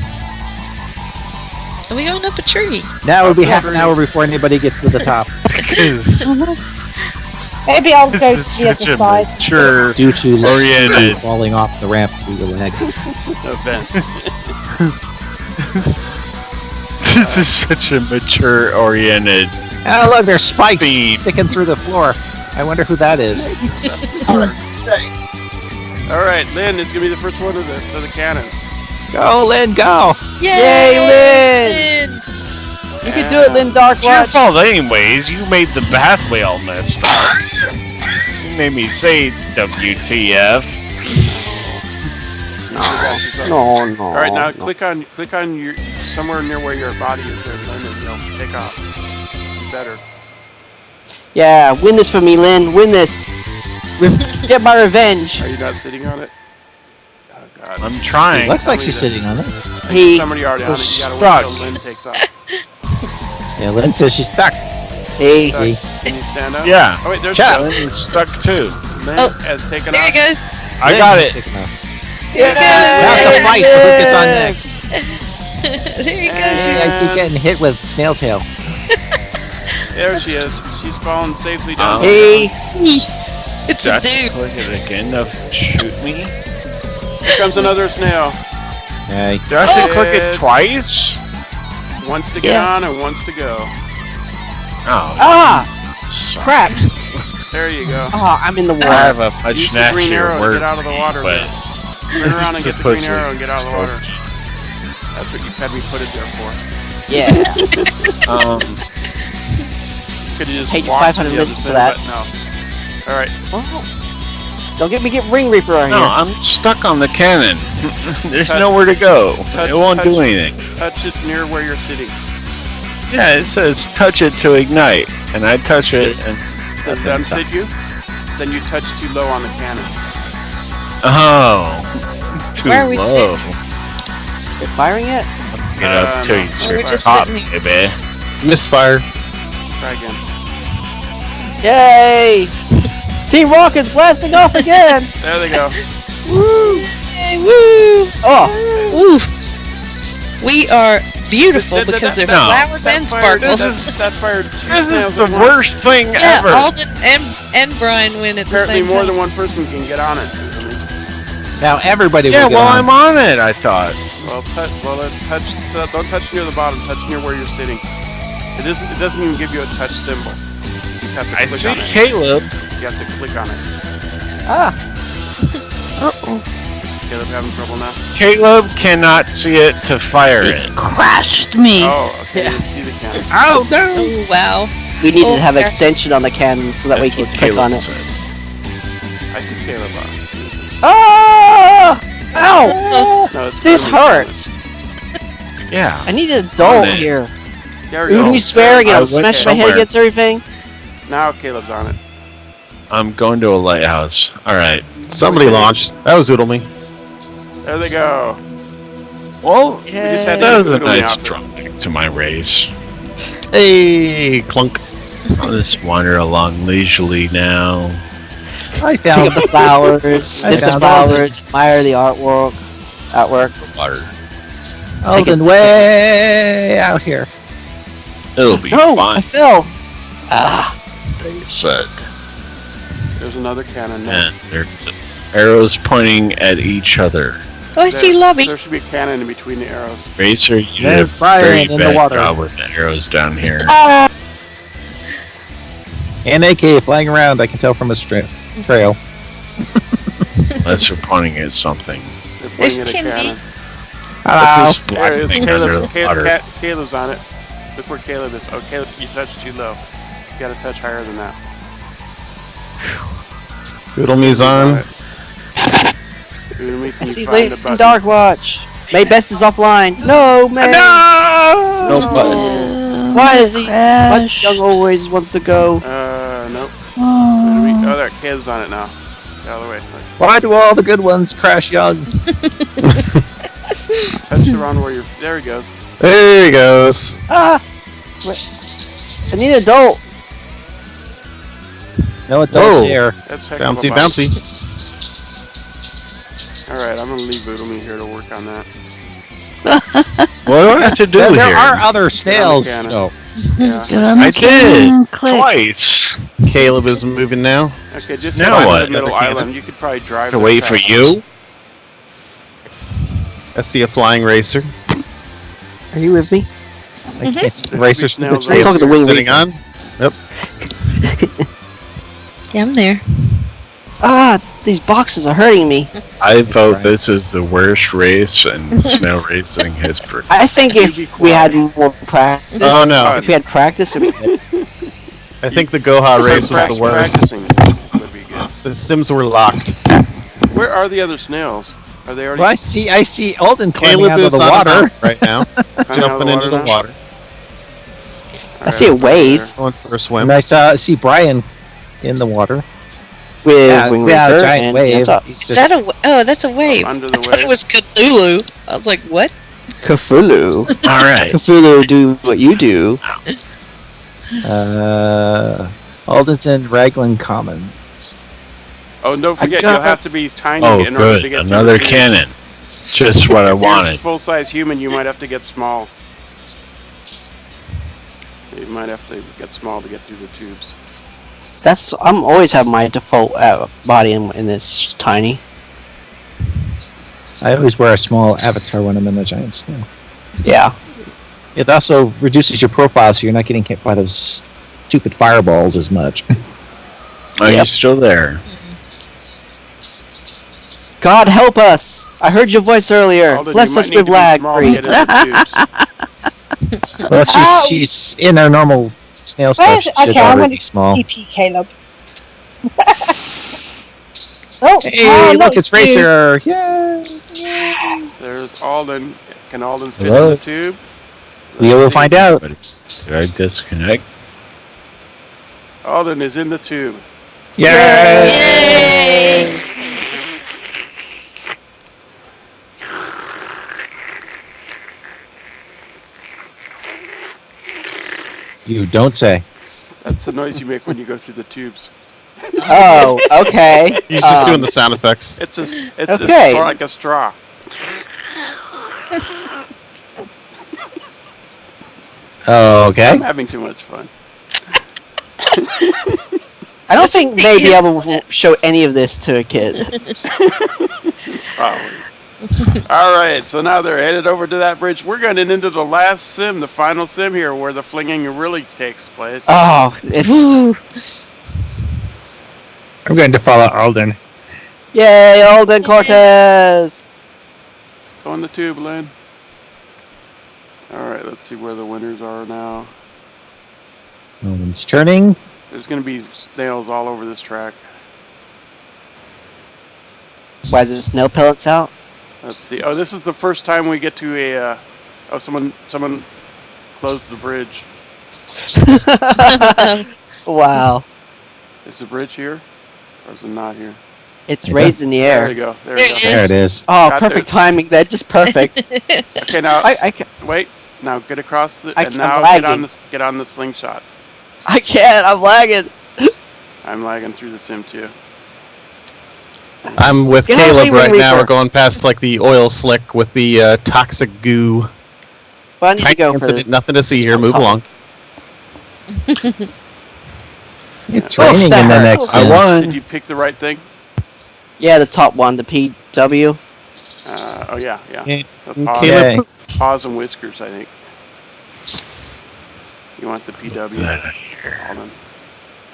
Speaker 8: Are we going up a tree?
Speaker 2: Now it'll be
Speaker 1: Okay.
Speaker 2: half an hour before anybody gets to the top.
Speaker 4: Because
Speaker 7: Maybe I'll
Speaker 4: this
Speaker 7: go
Speaker 4: is
Speaker 7: to the
Speaker 4: such
Speaker 7: other
Speaker 4: a
Speaker 7: side.
Speaker 4: mature
Speaker 2: Due to
Speaker 4: oriented.
Speaker 2: falling off the ramp through the leg.
Speaker 1: Event.
Speaker 4: This is such a mature oriented.
Speaker 2: Oh, look, there's spikes
Speaker 4: Speed.
Speaker 2: sticking through the floor. I wonder who that is.
Speaker 1: Alright, Lynn is gonna be the first one to the cannon.
Speaker 2: Go, Lynn, go!
Speaker 3: Yay, Lynn!
Speaker 8: Lynn!
Speaker 3: You can do it, Linn
Speaker 4: It's your
Speaker 3: Darkwatch.
Speaker 4: fault anyways. You made the pathway all messed up. You made me say WTF.
Speaker 3: No, no.
Speaker 1: Alright, now
Speaker 3: no.
Speaker 1: click on your somewhere near where your body is there, Lynn, and you'll take off. Better.
Speaker 3: Yeah, win this for me, Lynn. Win this. Get my revenge.
Speaker 1: Are you not sitting on it? Oh god.
Speaker 4: I'm trying.
Speaker 2: Looks like
Speaker 1: Tell me
Speaker 2: she's
Speaker 1: that-
Speaker 2: sitting on it.
Speaker 1: I think
Speaker 3: He
Speaker 1: somebody already on it. You gotta
Speaker 4: stuck.
Speaker 1: wait till Lynn takes off.
Speaker 2: Yeah, Lynn says she's stuck.
Speaker 3: Hey.
Speaker 1: Stuck. Can you stand up?
Speaker 4: Yeah.
Speaker 1: Oh wait, there's
Speaker 2: Chat.
Speaker 1: Lynn.
Speaker 4: Lynn is stuck too.
Speaker 1: Lynn
Speaker 8: Oh,
Speaker 1: has taken
Speaker 8: There
Speaker 1: off.
Speaker 8: it goes.
Speaker 4: I got
Speaker 2: Lynn's
Speaker 4: it.
Speaker 2: taken off.
Speaker 8: There
Speaker 2: Now it's a
Speaker 8: it
Speaker 2: fight for who gets on next.
Speaker 8: goes. There you go.
Speaker 2: Hey, I keep getting hit with snail tail.
Speaker 1: There she is. She's fallen safely down.
Speaker 3: Hey.
Speaker 8: It's
Speaker 4: Do I
Speaker 8: a
Speaker 4: have to
Speaker 8: dude.
Speaker 4: click it again to shoot me?
Speaker 1: Here comes another snail.
Speaker 2: Hey.
Speaker 4: Do I have to
Speaker 1: Oh.
Speaker 4: click it twice?
Speaker 1: Wants to get
Speaker 3: Yeah.
Speaker 1: on and wants to go.
Speaker 4: Oh.
Speaker 3: Ah,
Speaker 4: sorry.
Speaker 3: crap.
Speaker 1: There you go.
Speaker 3: Ah, I'm in the
Speaker 4: I
Speaker 3: water.
Speaker 4: have a much
Speaker 1: Use the green arrow
Speaker 4: nastier
Speaker 1: to
Speaker 4: word.
Speaker 1: get out of the water.
Speaker 4: but
Speaker 1: Lynn. Turn around and get the green arrow and get out of the
Speaker 4: supposedly
Speaker 1: water. That's what you had me put it there for.
Speaker 3: Yeah.
Speaker 1: Could you just
Speaker 3: Paid
Speaker 1: walk to
Speaker 3: 500
Speaker 1: the other
Speaker 3: minutes for
Speaker 1: side?
Speaker 3: that.
Speaker 1: But no. All right.
Speaker 3: Oh. Don't get me get Ring Reaper on
Speaker 4: No,
Speaker 3: here.
Speaker 4: I'm stuck on the cannon. There's
Speaker 1: Touch-
Speaker 4: nowhere to go.
Speaker 1: touch-
Speaker 4: It won't do
Speaker 1: touch-
Speaker 4: anything.
Speaker 1: Touch it near where you're sitting.
Speaker 4: Yeah, it says touch it to ignite, and I touch it, and
Speaker 1: Does that
Speaker 4: nothing stops.
Speaker 1: unsit you? Then you touch too low on the cannon.
Speaker 4: Oh, too
Speaker 8: Where are we
Speaker 4: low.
Speaker 8: sitting?
Speaker 3: You're firing it?
Speaker 4: Get up to
Speaker 1: no.
Speaker 8: Oh, we're just
Speaker 4: top,
Speaker 8: sitting here.
Speaker 4: baby.
Speaker 6: Misfire.
Speaker 1: Try again.
Speaker 3: Yay! Team Rocket's blasting off again!
Speaker 1: There they go.
Speaker 8: Yay, woo!
Speaker 3: Oh,
Speaker 8: Woo! We are beautiful
Speaker 1: That- that-
Speaker 8: because
Speaker 1: that-
Speaker 8: there's
Speaker 4: no.
Speaker 8: flowers and sparkles.
Speaker 1: That fired two
Speaker 4: This
Speaker 1: snails
Speaker 4: is the
Speaker 1: at once.
Speaker 4: worst thing
Speaker 8: Yeah,
Speaker 4: ever.
Speaker 8: Alden and Brian win at the
Speaker 1: Apparently
Speaker 8: same
Speaker 1: more
Speaker 8: time.
Speaker 1: than one person can get on it.
Speaker 2: Now everybody
Speaker 4: Yeah,
Speaker 2: will get
Speaker 4: well,
Speaker 2: on.
Speaker 4: I'm on it. I thought.
Speaker 1: Well, don't touch near the bottom. Touch near where you're sitting. It doesn't even give you a touch symbol. You just have to
Speaker 4: I
Speaker 1: click
Speaker 4: see
Speaker 1: on it.
Speaker 4: Caleb.
Speaker 1: You have to click on it.
Speaker 3: ah.
Speaker 1: Is Caleb having trouble now?
Speaker 4: Caleb cannot see it to fire it.
Speaker 5: Crashed me.
Speaker 1: Oh, okay. You didn't see the cannon.
Speaker 4: Oh no!
Speaker 8: Oh, wow.
Speaker 3: We need
Speaker 8: Oh,
Speaker 3: to have
Speaker 8: there.
Speaker 3: extension on the cannon so that we
Speaker 4: That's
Speaker 3: can
Speaker 4: what
Speaker 3: click
Speaker 4: Caleb
Speaker 3: on it.
Speaker 4: said.
Speaker 1: I see Caleb on.
Speaker 3: Ah! Ow!
Speaker 1: No, it's
Speaker 3: This
Speaker 1: clearly
Speaker 3: hurts.
Speaker 4: Yeah.
Speaker 3: I need an adult
Speaker 4: On it.
Speaker 3: here.
Speaker 1: Caleb. There we go.
Speaker 3: Oodlemi swearing and
Speaker 4: I
Speaker 3: I'll
Speaker 4: went
Speaker 3: smash my head
Speaker 4: somewhere.
Speaker 3: against everything.
Speaker 1: Now Caleb's on it.
Speaker 4: I'm going to a lighthouse. All right.
Speaker 6: Somebody launched. That was Oodlemi.
Speaker 1: There they go.
Speaker 4: Well,
Speaker 1: We just had to
Speaker 4: that
Speaker 1: get
Speaker 4: was a
Speaker 1: Oodlemi
Speaker 4: nice
Speaker 1: out there.
Speaker 4: drawback to my race.
Speaker 6: Hey, clunk.
Speaker 4: I'll just wander along leisurely now.
Speaker 2: I
Speaker 3: Pick
Speaker 2: found
Speaker 3: up the flowers, sniff the
Speaker 2: found Alden.
Speaker 3: flowers, admire the artwork.
Speaker 4: Water.
Speaker 2: Alden way out here.
Speaker 4: It'll be
Speaker 3: No, I
Speaker 4: fine.
Speaker 3: fell. Ah,
Speaker 4: They said.
Speaker 1: There's another cannon
Speaker 4: And
Speaker 1: next.
Speaker 4: there's arrows pointing at each other.
Speaker 8: Oh, I see Lobbie.
Speaker 1: There should be a cannon in between the arrows.
Speaker 4: Racer, you did a
Speaker 2: There's Brian
Speaker 4: very
Speaker 2: in the
Speaker 4: bad
Speaker 2: water.
Speaker 4: job with the arrows down here.
Speaker 2: And AK flying around, I can tell from his trail.
Speaker 4: Unless you're pointing at something.
Speaker 1: They're
Speaker 8: There's
Speaker 1: pointing at a
Speaker 8: Kindy.
Speaker 1: cannon.
Speaker 4: What's this
Speaker 1: There
Speaker 4: black
Speaker 1: it is.
Speaker 4: thing under the water?
Speaker 1: Caleb's on it. Look where Caleb is. Oh, Caleb, you touched too low. You gotta touch higher than that.
Speaker 6: Oodlemi's on.
Speaker 1: Oodlemi, can you
Speaker 3: See,
Speaker 1: find
Speaker 3: Linn
Speaker 1: the button?
Speaker 3: Darkwatch. May Best is offline. No, May.
Speaker 2: No button.
Speaker 3: Why is he? Why
Speaker 5: Crash.
Speaker 3: Young always wants to go?
Speaker 1: Nope.
Speaker 5: Oh.
Speaker 1: Oh, there, Kev's on it now. Get out of the way.
Speaker 2: Why do all the good ones crash young?
Speaker 1: Touch around where you're. There he goes.
Speaker 6: There he goes.
Speaker 3: Ah! Wait. I need an adult.
Speaker 2: No adults
Speaker 6: Whoa.
Speaker 2: here.
Speaker 1: That's heck of a
Speaker 6: Bouncy,
Speaker 1: button.
Speaker 6: bouncy.
Speaker 1: Alright, I'm gonna leave Oodlemi here to work on that.
Speaker 4: What do I have to do
Speaker 2: There
Speaker 4: here?
Speaker 2: are other snails.
Speaker 1: cannon.
Speaker 2: No.
Speaker 1: Yeah.
Speaker 5: Get on the
Speaker 4: I
Speaker 5: cannon,
Speaker 4: did
Speaker 5: click.
Speaker 4: twice.
Speaker 6: Caleb is moving now.
Speaker 1: Okay, just
Speaker 4: Now
Speaker 1: find
Speaker 4: what?
Speaker 1: the middle
Speaker 6: Another cannon.
Speaker 1: island. You could probably drive
Speaker 4: To
Speaker 1: this
Speaker 4: wait for
Speaker 1: fast.
Speaker 4: you?
Speaker 6: I see a flying racer.
Speaker 3: Are you with me?
Speaker 2: I can't see the
Speaker 1: There's
Speaker 2: racers from the
Speaker 1: snails
Speaker 2: trees.
Speaker 3: I'm talking to Wing
Speaker 6: Sitting
Speaker 3: Reaper.
Speaker 6: on.
Speaker 8: Yeah, I'm there.
Speaker 3: Ah, these boxes are hurting me.
Speaker 4: I vote this is the worst race in snail racing history.
Speaker 3: I think
Speaker 1: You
Speaker 3: if
Speaker 1: be
Speaker 3: we had
Speaker 1: quiet.
Speaker 3: more practice.
Speaker 6: Oh no!
Speaker 3: If we had practice, it'd be good.
Speaker 6: I think the Goha race was the worst.
Speaker 1: Practicing would be good.
Speaker 6: The Sims were locked.
Speaker 1: Where are the other snails? Are they already
Speaker 2: Well, I see Alden climbing
Speaker 6: Caleb
Speaker 2: out of
Speaker 6: is
Speaker 2: the
Speaker 6: on a
Speaker 2: water.
Speaker 6: boat right now,
Speaker 1: coming out of
Speaker 6: jumping into the
Speaker 1: now?
Speaker 6: water.
Speaker 3: I see a
Speaker 1: Alright,
Speaker 3: wave.
Speaker 1: there.
Speaker 6: Going for a swim.
Speaker 2: And I see Brian in the water.
Speaker 3: With Wing
Speaker 2: yeah,
Speaker 3: Reaper
Speaker 2: giant
Speaker 3: and
Speaker 2: wave.
Speaker 3: BrianTopp.
Speaker 2: He's
Speaker 8: Is
Speaker 2: just-
Speaker 8: that a? Oh, that's a wave.
Speaker 1: Under the
Speaker 8: I thought it
Speaker 1: wave.
Speaker 8: was Cthulhu. I was like, what?
Speaker 3: Cthulhu.
Speaker 4: Alright.
Speaker 3: Cthulhu, do what you do.
Speaker 2: Alden's in Raglan Common.
Speaker 1: Oh, and don't
Speaker 3: I
Speaker 1: forget,
Speaker 3: got-
Speaker 1: you'll have to be tiny
Speaker 4: Oh,
Speaker 1: in order to
Speaker 4: good.
Speaker 1: get
Speaker 4: Another
Speaker 1: through the
Speaker 4: cannon. Just what I wanted.
Speaker 1: Full-size human, you might have to get small. You might have to get small to get through the tubes.
Speaker 3: I'm always have my default body in this tiny.
Speaker 2: I always wear a small avatar when I'm in the giant snail.
Speaker 3: Yeah.
Speaker 2: It also reduces your profile so you're not getting hit by those stupid fireballs as much.
Speaker 4: Are you
Speaker 3: Yep.
Speaker 4: still there?
Speaker 3: God help us! I heard your voice earlier.
Speaker 1: Alden,
Speaker 3: Bless
Speaker 1: you might
Speaker 3: us
Speaker 1: need
Speaker 3: with
Speaker 1: to be
Speaker 3: lag
Speaker 1: small to
Speaker 3: free.
Speaker 1: get in the tubes.
Speaker 2: Well,
Speaker 5: Ouch.
Speaker 2: she's in her normal snail stuff.
Speaker 5: Where's-
Speaker 2: She should
Speaker 5: okay, I'm
Speaker 2: already
Speaker 5: gonna
Speaker 2: be small.
Speaker 5: TP Caleb. Oh,
Speaker 2: Hey,
Speaker 5: no,
Speaker 2: look, it's
Speaker 5: you.
Speaker 2: Racer! Yay!
Speaker 1: There's Alden. Can Alden fit
Speaker 2: Hello?
Speaker 1: in the tube?
Speaker 2: We will find out.
Speaker 4: Did I disconnect?
Speaker 1: Alden is in the tube.
Speaker 2: Yay! You don't say.
Speaker 1: That's the noise you make when you go through the tubes.
Speaker 3: Oh, okay.
Speaker 6: He's just doing the sound effects.
Speaker 1: It's
Speaker 3: Okay.
Speaker 1: more like a straw.
Speaker 2: Okay.
Speaker 1: I'm having too much fun.
Speaker 3: I don't think May be able to show any of this to a kid.
Speaker 1: Probably. All right, so now they're headed over to that bridge. We're getting into the last sim, the final sim here, where the flinging really takes place.
Speaker 3: Oh, it's
Speaker 2: I'm going to follow Alden.
Speaker 3: yay, Alden Cortes.
Speaker 1: Go in the tube, Lynn. All right, let's see where the winners are now.
Speaker 2: Alden's turning.
Speaker 1: There's going to be snails all over this track.
Speaker 3: Why is the snail pellets out?
Speaker 1: Let's see. Oh, this is the first time we get to a. Oh, someone closed the bridge.
Speaker 3: Wow,
Speaker 1: Is the bridge here, or is it not here?
Speaker 3: it's raised in the
Speaker 1: There
Speaker 3: air.
Speaker 1: you go. There
Speaker 8: There
Speaker 1: you
Speaker 8: it
Speaker 1: go.
Speaker 2: There it is.
Speaker 3: Oh,
Speaker 1: Got
Speaker 3: perfect
Speaker 1: it.
Speaker 3: timing. That just perfect.
Speaker 1: Okay, now
Speaker 3: I
Speaker 1: wait. Now get across the.
Speaker 3: I-
Speaker 1: And
Speaker 3: I'm
Speaker 1: now
Speaker 3: lagging.
Speaker 1: get on the slingshot.
Speaker 3: can't. I'm lagging.
Speaker 1: I'm lagging through the sim too.
Speaker 6: I'm with
Speaker 3: Get out of
Speaker 6: Caleb
Speaker 3: the way,
Speaker 6: right
Speaker 3: Wing
Speaker 6: now.
Speaker 3: Reaper.
Speaker 6: We're going past like the oil slick with the toxic goo.
Speaker 3: Well, I need to
Speaker 6: Tiny
Speaker 3: go for
Speaker 6: incident,
Speaker 3: the.
Speaker 6: nothing to see here. Move
Speaker 3: top.
Speaker 6: along.
Speaker 2: It's
Speaker 3: Oh,
Speaker 2: raining
Speaker 3: that
Speaker 2: in the
Speaker 3: hurt.
Speaker 2: next
Speaker 3: I
Speaker 2: sim.
Speaker 3: won.
Speaker 1: Did you pick the right thing?
Speaker 3: Yeah, the top one, the PW.
Speaker 1: Oh yeah.
Speaker 6: Yeah.
Speaker 1: The paws,
Speaker 2: Okay.
Speaker 1: paws and whiskers, I think. You want the PW?
Speaker 4: That here.
Speaker 1: Alden,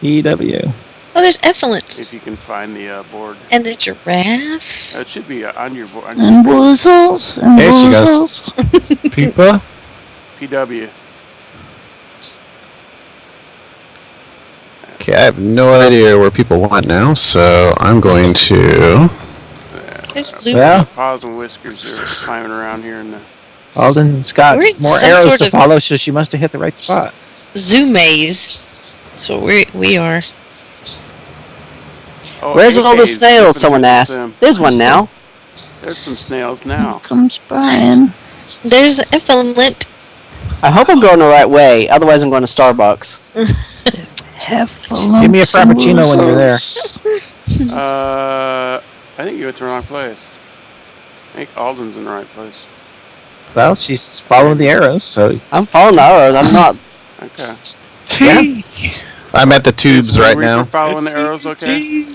Speaker 2: EW.
Speaker 8: Oh, there's effluents.
Speaker 1: if you can find the board.
Speaker 8: And the giraffe.
Speaker 1: It should be on your board.
Speaker 5: And woozles. And
Speaker 2: There she goes.
Speaker 5: woozles.
Speaker 1: PW.
Speaker 6: Okay, I have no idea where people went now, so I'm going to.
Speaker 8: There's Luke.
Speaker 5: Well,
Speaker 1: Paws and whiskers are climbing around here in the.
Speaker 5: Alden's got
Speaker 8: We're in
Speaker 5: more
Speaker 8: some
Speaker 5: arrows
Speaker 8: sort
Speaker 5: to
Speaker 8: of-
Speaker 5: follow, so she must have hit the right spot.
Speaker 8: Zoo maze. That's what we are.
Speaker 1: Oh,
Speaker 3: Where's all the
Speaker 1: AK's
Speaker 3: snails?
Speaker 1: zipping
Speaker 3: Someone
Speaker 1: through
Speaker 3: asked.
Speaker 1: them.
Speaker 3: There's one now.
Speaker 1: There's some snails now.
Speaker 7: Comes Brian.
Speaker 8: There's Effluent.
Speaker 3: I hope I'm going the right way. Otherwise, I'm going to Starbucks.
Speaker 5: Give me a frappuccino when you're there.
Speaker 1: I think you went to the wrong place. I think Alden's in the right place.
Speaker 5: Well, she's following the arrows, so
Speaker 3: I'm following the arrows. I'm not.
Speaker 1: Okay.
Speaker 6: I'm at the tubes
Speaker 1: Is
Speaker 6: right
Speaker 1: Reaper
Speaker 6: now.
Speaker 1: following the arrows, okay?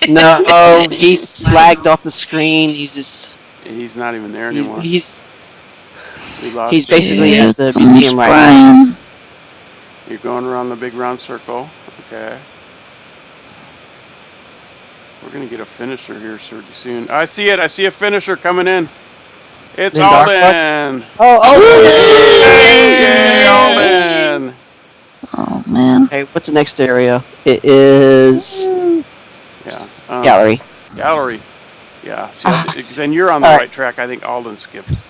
Speaker 3: No, he's flagged off the screen. He's just.
Speaker 1: He's not even there anymore.
Speaker 3: He's
Speaker 1: We lost
Speaker 3: he's
Speaker 1: him.
Speaker 3: basically at the museum right now.
Speaker 7: Brian.
Speaker 1: You're going around the big round circle. Okay. We're gonna get a finisher here pretty soon. I see it. I see a finisher coming in. It's
Speaker 3: Linn
Speaker 1: Alden. Yay, Alden.
Speaker 7: Oh man.
Speaker 3: Okay, what's the next area? It is
Speaker 1: Yeah.
Speaker 3: gallery.
Speaker 1: Gallery. Yeah. See, then you're on the
Speaker 3: Alright.
Speaker 1: right track. I think Alden skipped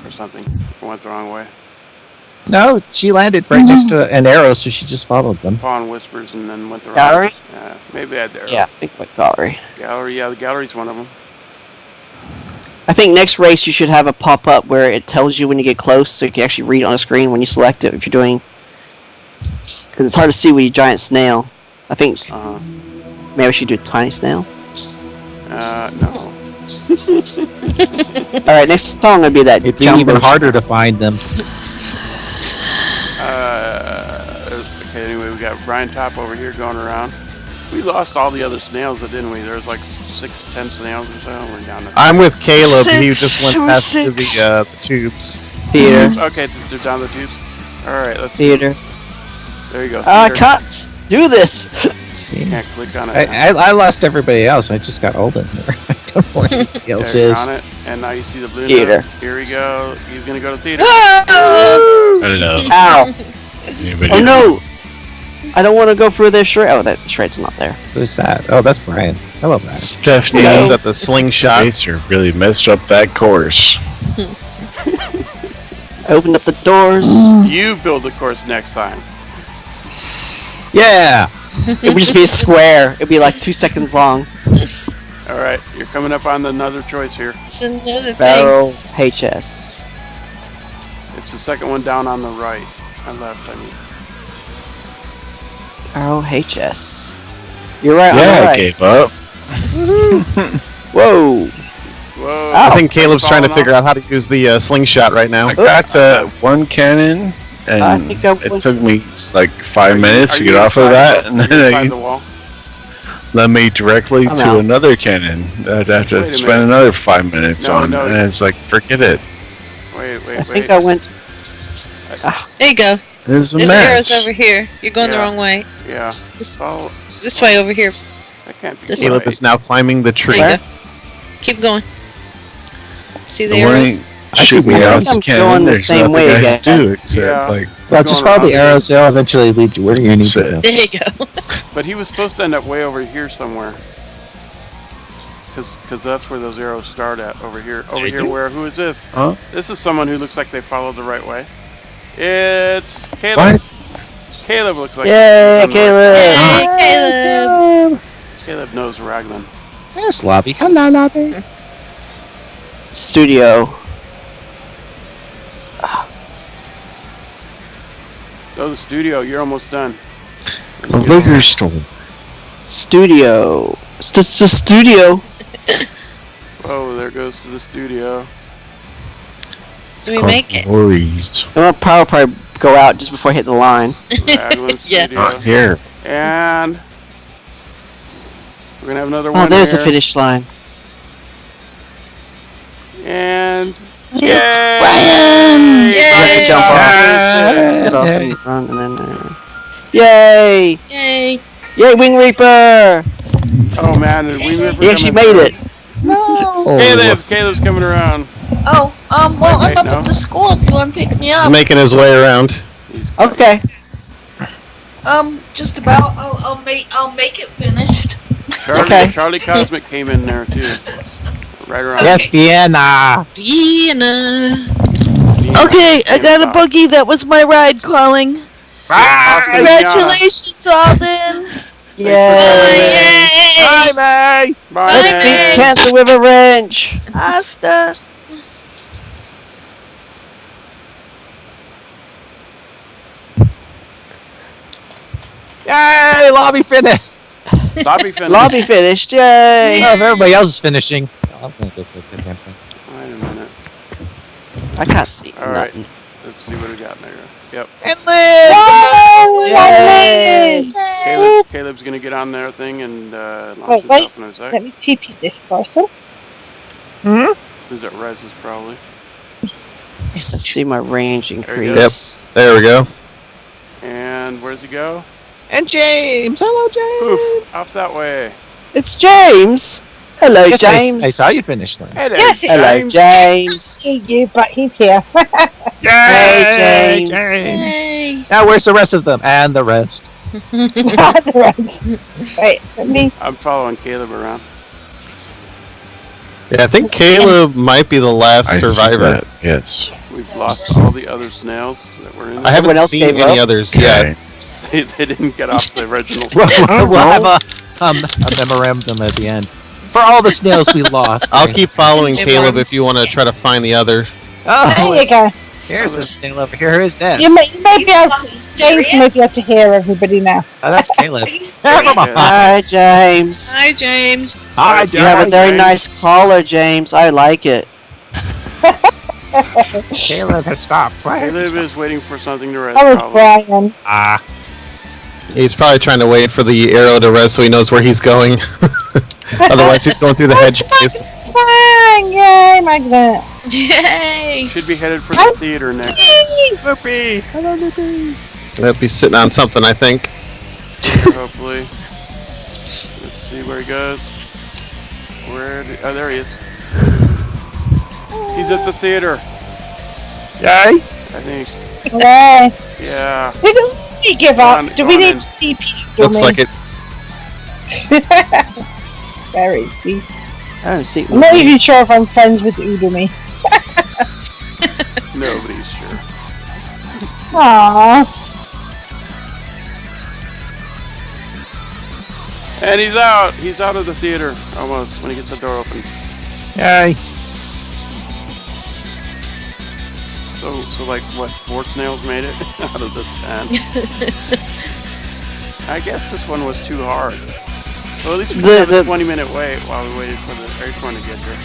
Speaker 1: or something. Went the wrong way.
Speaker 5: no, she landed right next to an arrow, so she just followed them.
Speaker 1: Pawn whispers and then went the wrong
Speaker 3: Gallery?
Speaker 1: way. Yeah. Maybe I had the arrows.
Speaker 3: Yeah, I think like gallery.
Speaker 1: Gallery. Yeah, the gallery's one of them.
Speaker 3: I think next race you should have a pop up where it tells you when you get close, so you can actually read it on the screen when you select it. If you're doing, because it's hard to see with your giant snail. I think maybe we should do a tiny snail.
Speaker 1: No.
Speaker 3: All right, next song would be that.
Speaker 5: It'd be
Speaker 3: jumper.
Speaker 5: even harder to find them.
Speaker 1: Okay, anyway, we got BrianTopp over here going around. We lost all the other snails, didn't we? There was like 6, 10 snails or so. We're down to.
Speaker 6: I'm with Caleb. He
Speaker 7: Six,
Speaker 6: just went
Speaker 7: there were
Speaker 6: past to
Speaker 7: six.
Speaker 6: the tubes.
Speaker 3: Theater.
Speaker 1: Okay, they're down the tubes. All right, let's.
Speaker 3: Theater.
Speaker 1: There you go.
Speaker 3: I
Speaker 1: Theater.
Speaker 3: can't do this.
Speaker 5: See?
Speaker 1: Can't click on it.
Speaker 5: I lost everybody else. I just got Alden there. I don't know where anybody else
Speaker 1: There, you're
Speaker 5: is.
Speaker 1: on it, and now you see the blue
Speaker 3: Theater.
Speaker 1: note. Here we go. He's gonna go to theater.
Speaker 4: Hello.
Speaker 3: Ow.
Speaker 4: Anybody
Speaker 3: Oh no. I don't want to go through their shred. Oh, that shred's not there.
Speaker 5: Who's that? Oh, that's Brian. Hello, Brian.
Speaker 4: Stephanie,
Speaker 6: He was at the slingshot.
Speaker 4: Racer really messed up that course.
Speaker 3: I opened up the doors.
Speaker 1: You build the course next time.
Speaker 5: Yeah!
Speaker 3: It would just be a square. It'd be like 2 seconds long.
Speaker 1: All right, you're coming up on another choice here.
Speaker 8: It's another thing.
Speaker 3: Barrel HS.
Speaker 1: It's the second one down on the right. On left, I mean.
Speaker 3: Barrel HS. You're right.
Speaker 4: Yeah,
Speaker 3: I'm
Speaker 4: I
Speaker 3: right.
Speaker 4: gave up.
Speaker 3: Whoa.
Speaker 1: Whoa.
Speaker 6: I think Caleb's trying to
Speaker 1: falling
Speaker 6: figure out how to use the slingshot right now.
Speaker 4: I got one cannon,
Speaker 3: I
Speaker 4: and
Speaker 3: think I
Speaker 4: it
Speaker 3: went-
Speaker 4: took me like 5 minutes to
Speaker 1: Are
Speaker 4: get
Speaker 1: you
Speaker 4: off of
Speaker 1: inside
Speaker 4: that,
Speaker 1: the-
Speaker 4: and
Speaker 1: are you
Speaker 4: then
Speaker 1: inside
Speaker 4: it
Speaker 1: the wall.
Speaker 4: led me directly
Speaker 3: I'm
Speaker 4: to
Speaker 3: out.
Speaker 4: another cannon that I have to
Speaker 1: Wait a
Speaker 4: spend
Speaker 1: minute.
Speaker 4: another 5 minutes
Speaker 1: No,
Speaker 4: on,
Speaker 1: no.
Speaker 4: and it's like, forget it.
Speaker 1: Wait,
Speaker 3: I think I went.
Speaker 8: There you go.
Speaker 4: It's a
Speaker 8: There's
Speaker 4: mess.
Speaker 8: arrows over here. You're going the
Speaker 1: Yeah.
Speaker 8: wrong way.
Speaker 1: Yeah.
Speaker 8: This,
Speaker 1: Oh,
Speaker 8: this way over here.
Speaker 1: that can't be
Speaker 8: This
Speaker 6: Caleb
Speaker 1: right.
Speaker 6: is now climbing the tree.
Speaker 8: There you go. Keep going. See the
Speaker 4: The
Speaker 8: arrows?
Speaker 4: warning, shoot me
Speaker 3: I
Speaker 4: out
Speaker 3: think
Speaker 4: the
Speaker 3: I'm
Speaker 4: cannon.
Speaker 3: going the
Speaker 4: There's
Speaker 3: same
Speaker 4: nothing
Speaker 3: way
Speaker 4: I
Speaker 3: again.
Speaker 4: can do except
Speaker 1: Yeah.
Speaker 4: like
Speaker 5: Well, just
Speaker 1: Going
Speaker 5: follow the
Speaker 1: around
Speaker 5: arrows. They'll eventually lead you where you need to go.
Speaker 8: There you go.
Speaker 1: But he was supposed to end up way over here somewhere. Because that's where those arrows start at. Over here. Over
Speaker 4: They
Speaker 1: here
Speaker 4: do?
Speaker 1: where? Who is this?
Speaker 4: Huh?
Speaker 1: This is someone who looks like they followed the right way. It's Caleb.
Speaker 4: What?
Speaker 1: Caleb looks like
Speaker 3: Yay,
Speaker 1: he's on the right-
Speaker 3: Caleb!
Speaker 8: Hey, Caleb.
Speaker 1: Caleb knows Raglan.
Speaker 5: There's Lobby. Hello, Lobby.
Speaker 3: Studio.
Speaker 1: Go to the studio. You're almost done.
Speaker 4: A liquor store.
Speaker 3: Studio. Studio.
Speaker 1: Whoa, there goes to the studio.
Speaker 8: So we make it.
Speaker 4: Worries.
Speaker 3: My power probably go out just before I hit the line.
Speaker 1: Raglan
Speaker 8: Yeah.
Speaker 1: studio.
Speaker 4: Not here.
Speaker 1: And we're gonna have another
Speaker 3: Oh,
Speaker 1: one
Speaker 3: there's the
Speaker 1: here.
Speaker 3: finish line.
Speaker 1: And
Speaker 7: It's
Speaker 1: yay!
Speaker 7: Brian.
Speaker 8: Yay!
Speaker 3: Jump off.
Speaker 1: Yay!
Speaker 3: Get off in front and then. Yay!
Speaker 8: Yay.
Speaker 3: Yay, Wing Reaper!
Speaker 1: Oh man, did we remember?
Speaker 3: He actually made it.
Speaker 7: No.
Speaker 5: Oh,
Speaker 1: Caleb's coming around.
Speaker 7: Oh, well,
Speaker 1: Wait,
Speaker 7: I'm up
Speaker 1: no.
Speaker 7: at the school if you want to pick me
Speaker 6: He's
Speaker 7: up.
Speaker 6: making his way around.
Speaker 1: He's coming.
Speaker 3: Okay.
Speaker 5: Just about. I'll make it finished.
Speaker 1: Charlie Cosmic came in there too. Right around.
Speaker 2: Yes, Vienna.
Speaker 8: Vienna.
Speaker 5: Okay, I got a boogie. That was my ride calling. Congratulations, Alden.
Speaker 3: Yay!
Speaker 2: Bye, May.
Speaker 1: Bye,
Speaker 3: Let's
Speaker 1: man.
Speaker 3: beat Cancer with a wrench.
Speaker 5: Asta.
Speaker 2: Yay! Lobby finished.
Speaker 1: Lobby finished.
Speaker 3: Lobby finished. Yay!
Speaker 2: Oh, if everybody else is finishing. I'm gonna go for the
Speaker 1: Wait a minute.
Speaker 3: I can't see.
Speaker 1: All right.
Speaker 3: nothing.
Speaker 1: Let's see what we got there. Yep.
Speaker 2: And Lynn!
Speaker 3: Yay!
Speaker 1: Caleb's gonna get on their thing and launch
Speaker 7: Wait,
Speaker 1: himself in a sec.
Speaker 7: Let me TP this person.
Speaker 1: Since it rises probably.
Speaker 3: Let's see my range
Speaker 1: There you
Speaker 3: increase.
Speaker 1: go.
Speaker 6: There we go.
Speaker 1: And where's he go?
Speaker 2: And James! Hello, James!
Speaker 1: Poof! Off that way.
Speaker 3: It's James. Hello,
Speaker 2: Yes,
Speaker 3: James.
Speaker 2: I saw you finish, Lynn.
Speaker 1: Hey there,
Speaker 7: Yes,
Speaker 3: Hello, James.
Speaker 7: See you, but he's here.
Speaker 3: Hey, James.
Speaker 8: Yay.
Speaker 2: Now, where's the rest of them? And the rest.
Speaker 7: The rest. Wait, let me.
Speaker 1: I'm following Caleb around.
Speaker 6: Yeah, I think Caleb might be the last survivor.
Speaker 4: Yes.
Speaker 1: We've lost all the other snails that were in
Speaker 6: I
Speaker 1: there.
Speaker 6: haven't
Speaker 3: else
Speaker 6: seen
Speaker 3: gave
Speaker 6: any
Speaker 3: up?
Speaker 6: others
Speaker 4: Okay.
Speaker 6: yet.
Speaker 1: They didn't get off the original.
Speaker 2: We'll have a memorandum at the end. For all the snails we lost.
Speaker 6: I'll keep following
Speaker 8: Hey,
Speaker 6: Caleb
Speaker 8: Ron.
Speaker 6: if you want to try to find the other.
Speaker 2: Oh,
Speaker 7: There you go.
Speaker 2: here's a snail over here. Who's this?
Speaker 7: You may be able to, James may be able to hear everybody now.
Speaker 2: Oh, that's Caleb.
Speaker 8: Are you
Speaker 2: Never mind.
Speaker 3: Hi, James.
Speaker 8: Hi, James.
Speaker 2: Hi,
Speaker 3: You have a
Speaker 2: James.
Speaker 3: very nice collar, James. I like it.
Speaker 2: Caleb has stopped.
Speaker 1: Caleb is waiting for something to rest.
Speaker 7: That was
Speaker 1: Probably.
Speaker 7: Brian.
Speaker 2: Ah.
Speaker 6: He's probably trying to wait for the arrow to rest so he knows where he's going. Otherwise, he's going through the hedge case.
Speaker 7: Bang! Yay, Magnet.
Speaker 8: Yay.
Speaker 1: Should be headed for the theater next.
Speaker 2: Loopy. Hello, Loopy.
Speaker 6: He'll be sitting on something, I think.
Speaker 1: Hopefully. Let's see where he goes. Oh, there he is. He's at the theater.
Speaker 2: Yay.
Speaker 1: I think.
Speaker 7: Yay.
Speaker 1: Yeah.
Speaker 7: Who doesn't he give
Speaker 1: Go
Speaker 7: up?
Speaker 1: on,
Speaker 7: Do
Speaker 1: go
Speaker 7: we
Speaker 1: on
Speaker 7: need
Speaker 1: in.
Speaker 7: CP?
Speaker 6: Looks like it.
Speaker 7: Very easy.
Speaker 3: I don't see.
Speaker 7: I'm not even sure if I'm friends with Oodlemi.
Speaker 1: Nobody's sure.
Speaker 7: Aww.
Speaker 1: And he's out. He's out of the theater almost when he gets the door open.
Speaker 2: Yay.
Speaker 1: So like what? 4 snails made it out of the 10. I guess this one was too hard. Well, at least we had a 20-minute wait while we waited for the airplane to get there.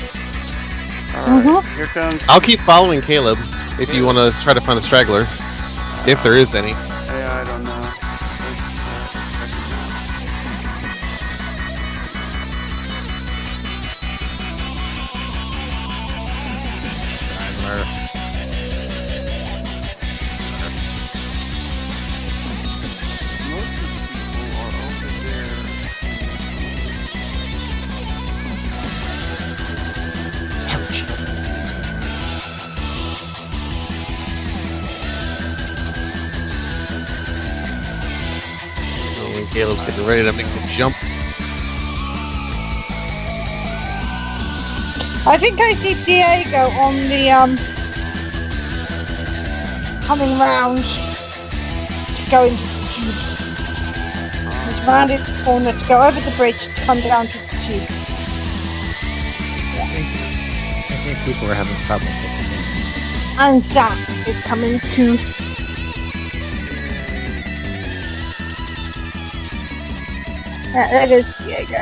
Speaker 1: Alright, here comes...
Speaker 6: I'll keep following Caleb if you want to try to find the straggler. If there is any.
Speaker 1: Yeah, I don't know. Let's check it out. Most of the people are over there.
Speaker 6: And Caleb's getting ready to make the jump.
Speaker 7: I think I see Diego on the coming round to go into the tubes. He's rounded the corner to go over the bridge to come down to the tubes.
Speaker 2: I think people are having trouble with things.
Speaker 7: And Zach is coming too. There goes Diego.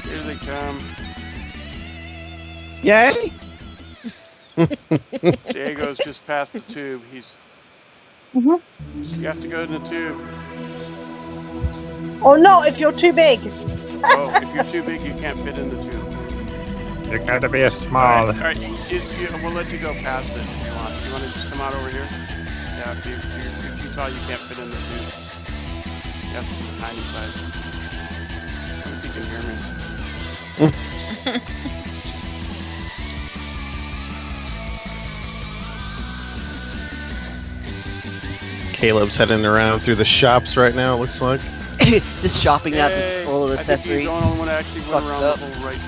Speaker 1: Here they come.
Speaker 2: Yay.
Speaker 1: Diego's just past the tube. He's...
Speaker 7: Mm-hmm.
Speaker 1: You have to go in the tube.
Speaker 7: Or not if you're too big.
Speaker 1: Oh, if you're too big, you can't fit in the tube.
Speaker 2: You're going to be a small.
Speaker 1: Alright, we'll let you go past it if you want. You want to just come out over here? Yeah, if you're too tall, you can't fit in the tube. You have to be the tiny size. I don't think you can hear me.
Speaker 6: Caleb's heading around through the shops right now, it looks like.
Speaker 3: Just shopping out
Speaker 1: Yay.
Speaker 3: all of the
Speaker 1: I think
Speaker 3: accessories.
Speaker 1: he's the only one that actually went
Speaker 3: Fucked
Speaker 1: around
Speaker 3: up.
Speaker 1: the whole right.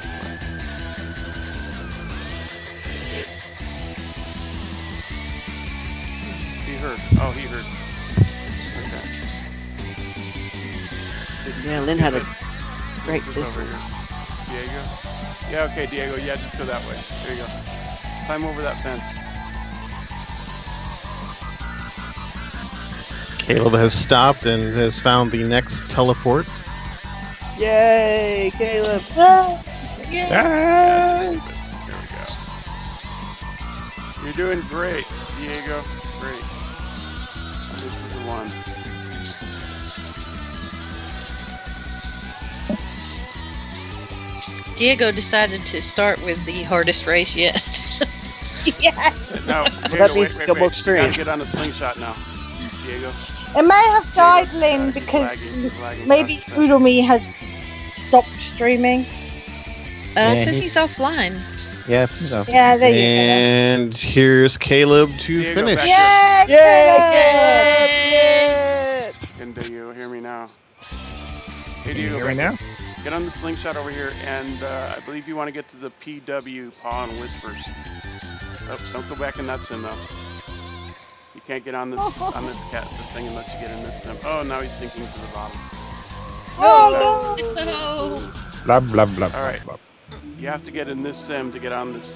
Speaker 1: He heard. Oh, he heard. Okay. Did you
Speaker 3: Yeah,
Speaker 1: just
Speaker 3: Linn
Speaker 1: skip
Speaker 3: had a
Speaker 1: it?
Speaker 3: great
Speaker 1: This is over
Speaker 3: distance.
Speaker 1: here. Diego? Yeah, okay, Diego. Yeah, just go that way. There you go. Climb over that fence.
Speaker 6: Caleb has stopped and has found the next teleport.
Speaker 3: Yay, Caleb!
Speaker 1: Yeah, there we go. You're doing great, Diego. Great. This is the one.
Speaker 8: Diego decided to start with the hardest race yet.
Speaker 7: Yeah.
Speaker 1: No,
Speaker 3: that
Speaker 1: Diego,
Speaker 3: means
Speaker 1: wait,
Speaker 3: double
Speaker 1: wait, wait. You gotta
Speaker 3: experience.
Speaker 1: get on the slingshot now, Diego.
Speaker 7: It may have died,
Speaker 1: Diego,
Speaker 7: Lynn,
Speaker 1: he's
Speaker 7: because
Speaker 1: lagging
Speaker 7: maybe
Speaker 1: past the set.
Speaker 7: Oodlemi has stopped streaming.
Speaker 8: Since he's offline.
Speaker 2: Yeah, so.
Speaker 7: Yeah, there you
Speaker 6: And here's Caleb to
Speaker 1: Diego,
Speaker 6: finish.
Speaker 1: back
Speaker 7: go.
Speaker 3: Yay, Caleb!
Speaker 1: And do you hear me now? Hey,
Speaker 4: Can you
Speaker 1: Diego,
Speaker 4: hear me now?
Speaker 1: get on the slingshot over here, and I believe you want to get to the PW, Paw and Whispers. Oh, don't go back in that sim, though. You can't get on this this thing unless you get in this sim. Oh, now he's sinking to the bottom.
Speaker 7: Oh,
Speaker 8: No.
Speaker 4: Blah blah blah.
Speaker 1: All right.
Speaker 4: Blah.
Speaker 1: You have to get in this sim to get on this.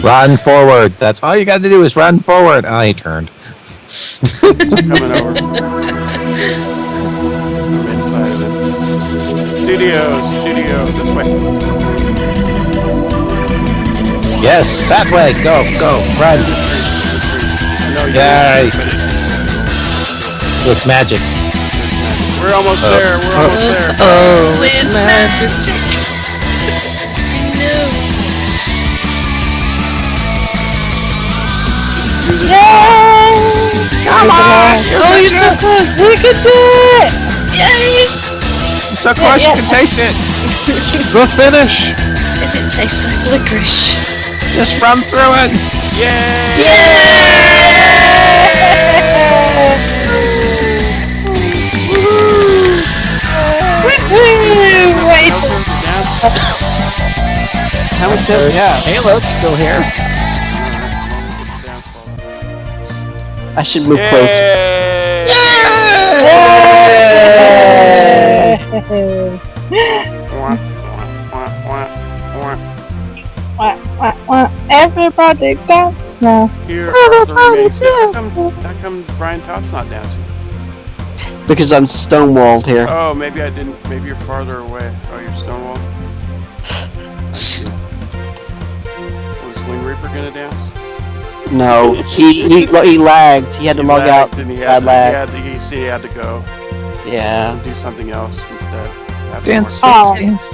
Speaker 6: Run forward. That's all you got to do is run forward. Oh, he turned.
Speaker 1: Coming over. I'm inside of it. Studio, this way.
Speaker 6: Yes, that way. Go, run.
Speaker 1: No,
Speaker 6: Yay. It's magic.
Speaker 1: We're almost there.
Speaker 6: Oh,
Speaker 8: It's magic.
Speaker 5: Come on!
Speaker 8: Oh, you're so close!
Speaker 5: We can do it!
Speaker 8: Yay!
Speaker 2: You're so close, you can taste it.
Speaker 6: the finish.
Speaker 8: And it tastes like licorice.
Speaker 2: Just run through it.
Speaker 1: Yay!
Speaker 5: Wait.
Speaker 3: How much does it have?
Speaker 2: Halo's still here.
Speaker 3: I should move closer.
Speaker 5: Everybody dance now.
Speaker 1: Here are the remakes. How come BrianTopp's not dancing?
Speaker 3: Because I'm stonewalled here.
Speaker 1: Oh, maybe I didn't. Maybe you're farther away. Oh, you're stonewalled. Was Wing Reaper gonna dance?
Speaker 3: No, he lagged. He had to log out.
Speaker 1: And he
Speaker 3: Bad lag.
Speaker 1: He had to go
Speaker 3: Yeah.
Speaker 1: do something else instead.
Speaker 2: Dance,
Speaker 5: Oh.
Speaker 2: dance.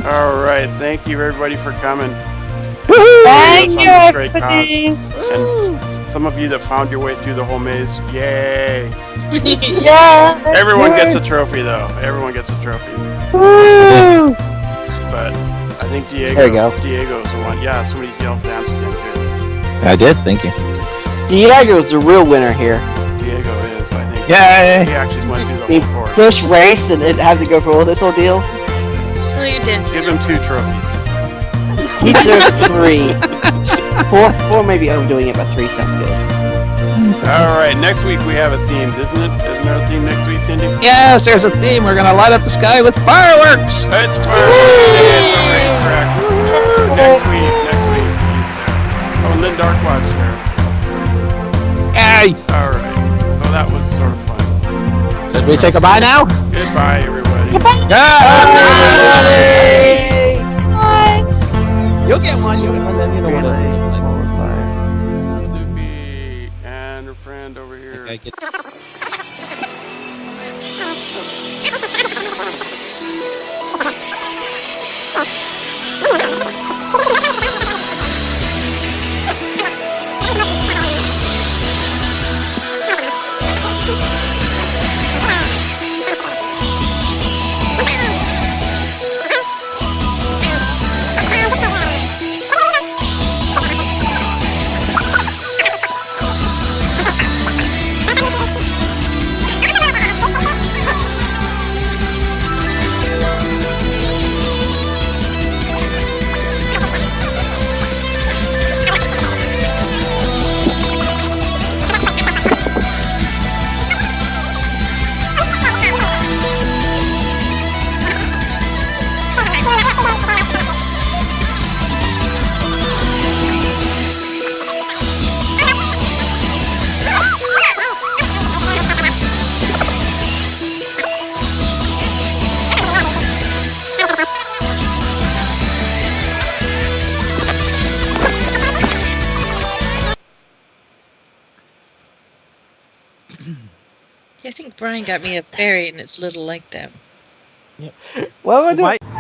Speaker 1: All right, thank you everybody for coming.
Speaker 7: Thank
Speaker 1: It's
Speaker 7: you,
Speaker 1: on this great
Speaker 7: everybody.
Speaker 1: And some of you that found your way through the whole maze, yay!
Speaker 7: Yeah.
Speaker 1: Everyone gets a trophy though. Everyone gets a trophy.
Speaker 7: Woo.
Speaker 1: But I think Diego.
Speaker 2: There you go.
Speaker 1: Diego's the one. Yeah, somebody yelled dance again too.
Speaker 2: I did, thank you.
Speaker 3: Diego's the real winner here.
Speaker 1: Diego is, I think.
Speaker 2: Yay!
Speaker 1: He actually went through the
Speaker 3: The
Speaker 1: whole course.
Speaker 3: first race and it had to go for all this ordeal.
Speaker 8: Oh, you're dancing.
Speaker 1: Give him 2 trophies.
Speaker 3: He deserves 3. 4 maybe overdoing it, but 3 sounds good.
Speaker 1: All right, next week we have a theme, isn't it? Isn't there a theme next week, Tindy?
Speaker 2: Yes, there's a theme. We're gonna light up the sky with fireworks.
Speaker 1: It's Friday. It's a racetrack. Next week. Oh, Linn Darkwatch there.
Speaker 2: Yay!
Speaker 1: All right. Oh, that was sort of fun.
Speaker 2: So did we say goodbye now?
Speaker 1: Goodbye, everybody.
Speaker 2: Yay! You'll get one. You'll get one. Then you know what it'll look like.
Speaker 1: Loopy and her friend over here.
Speaker 2: Okay, get-
Speaker 8: I think Brian got me a fairy and it's little like that.
Speaker 3: What am I doing?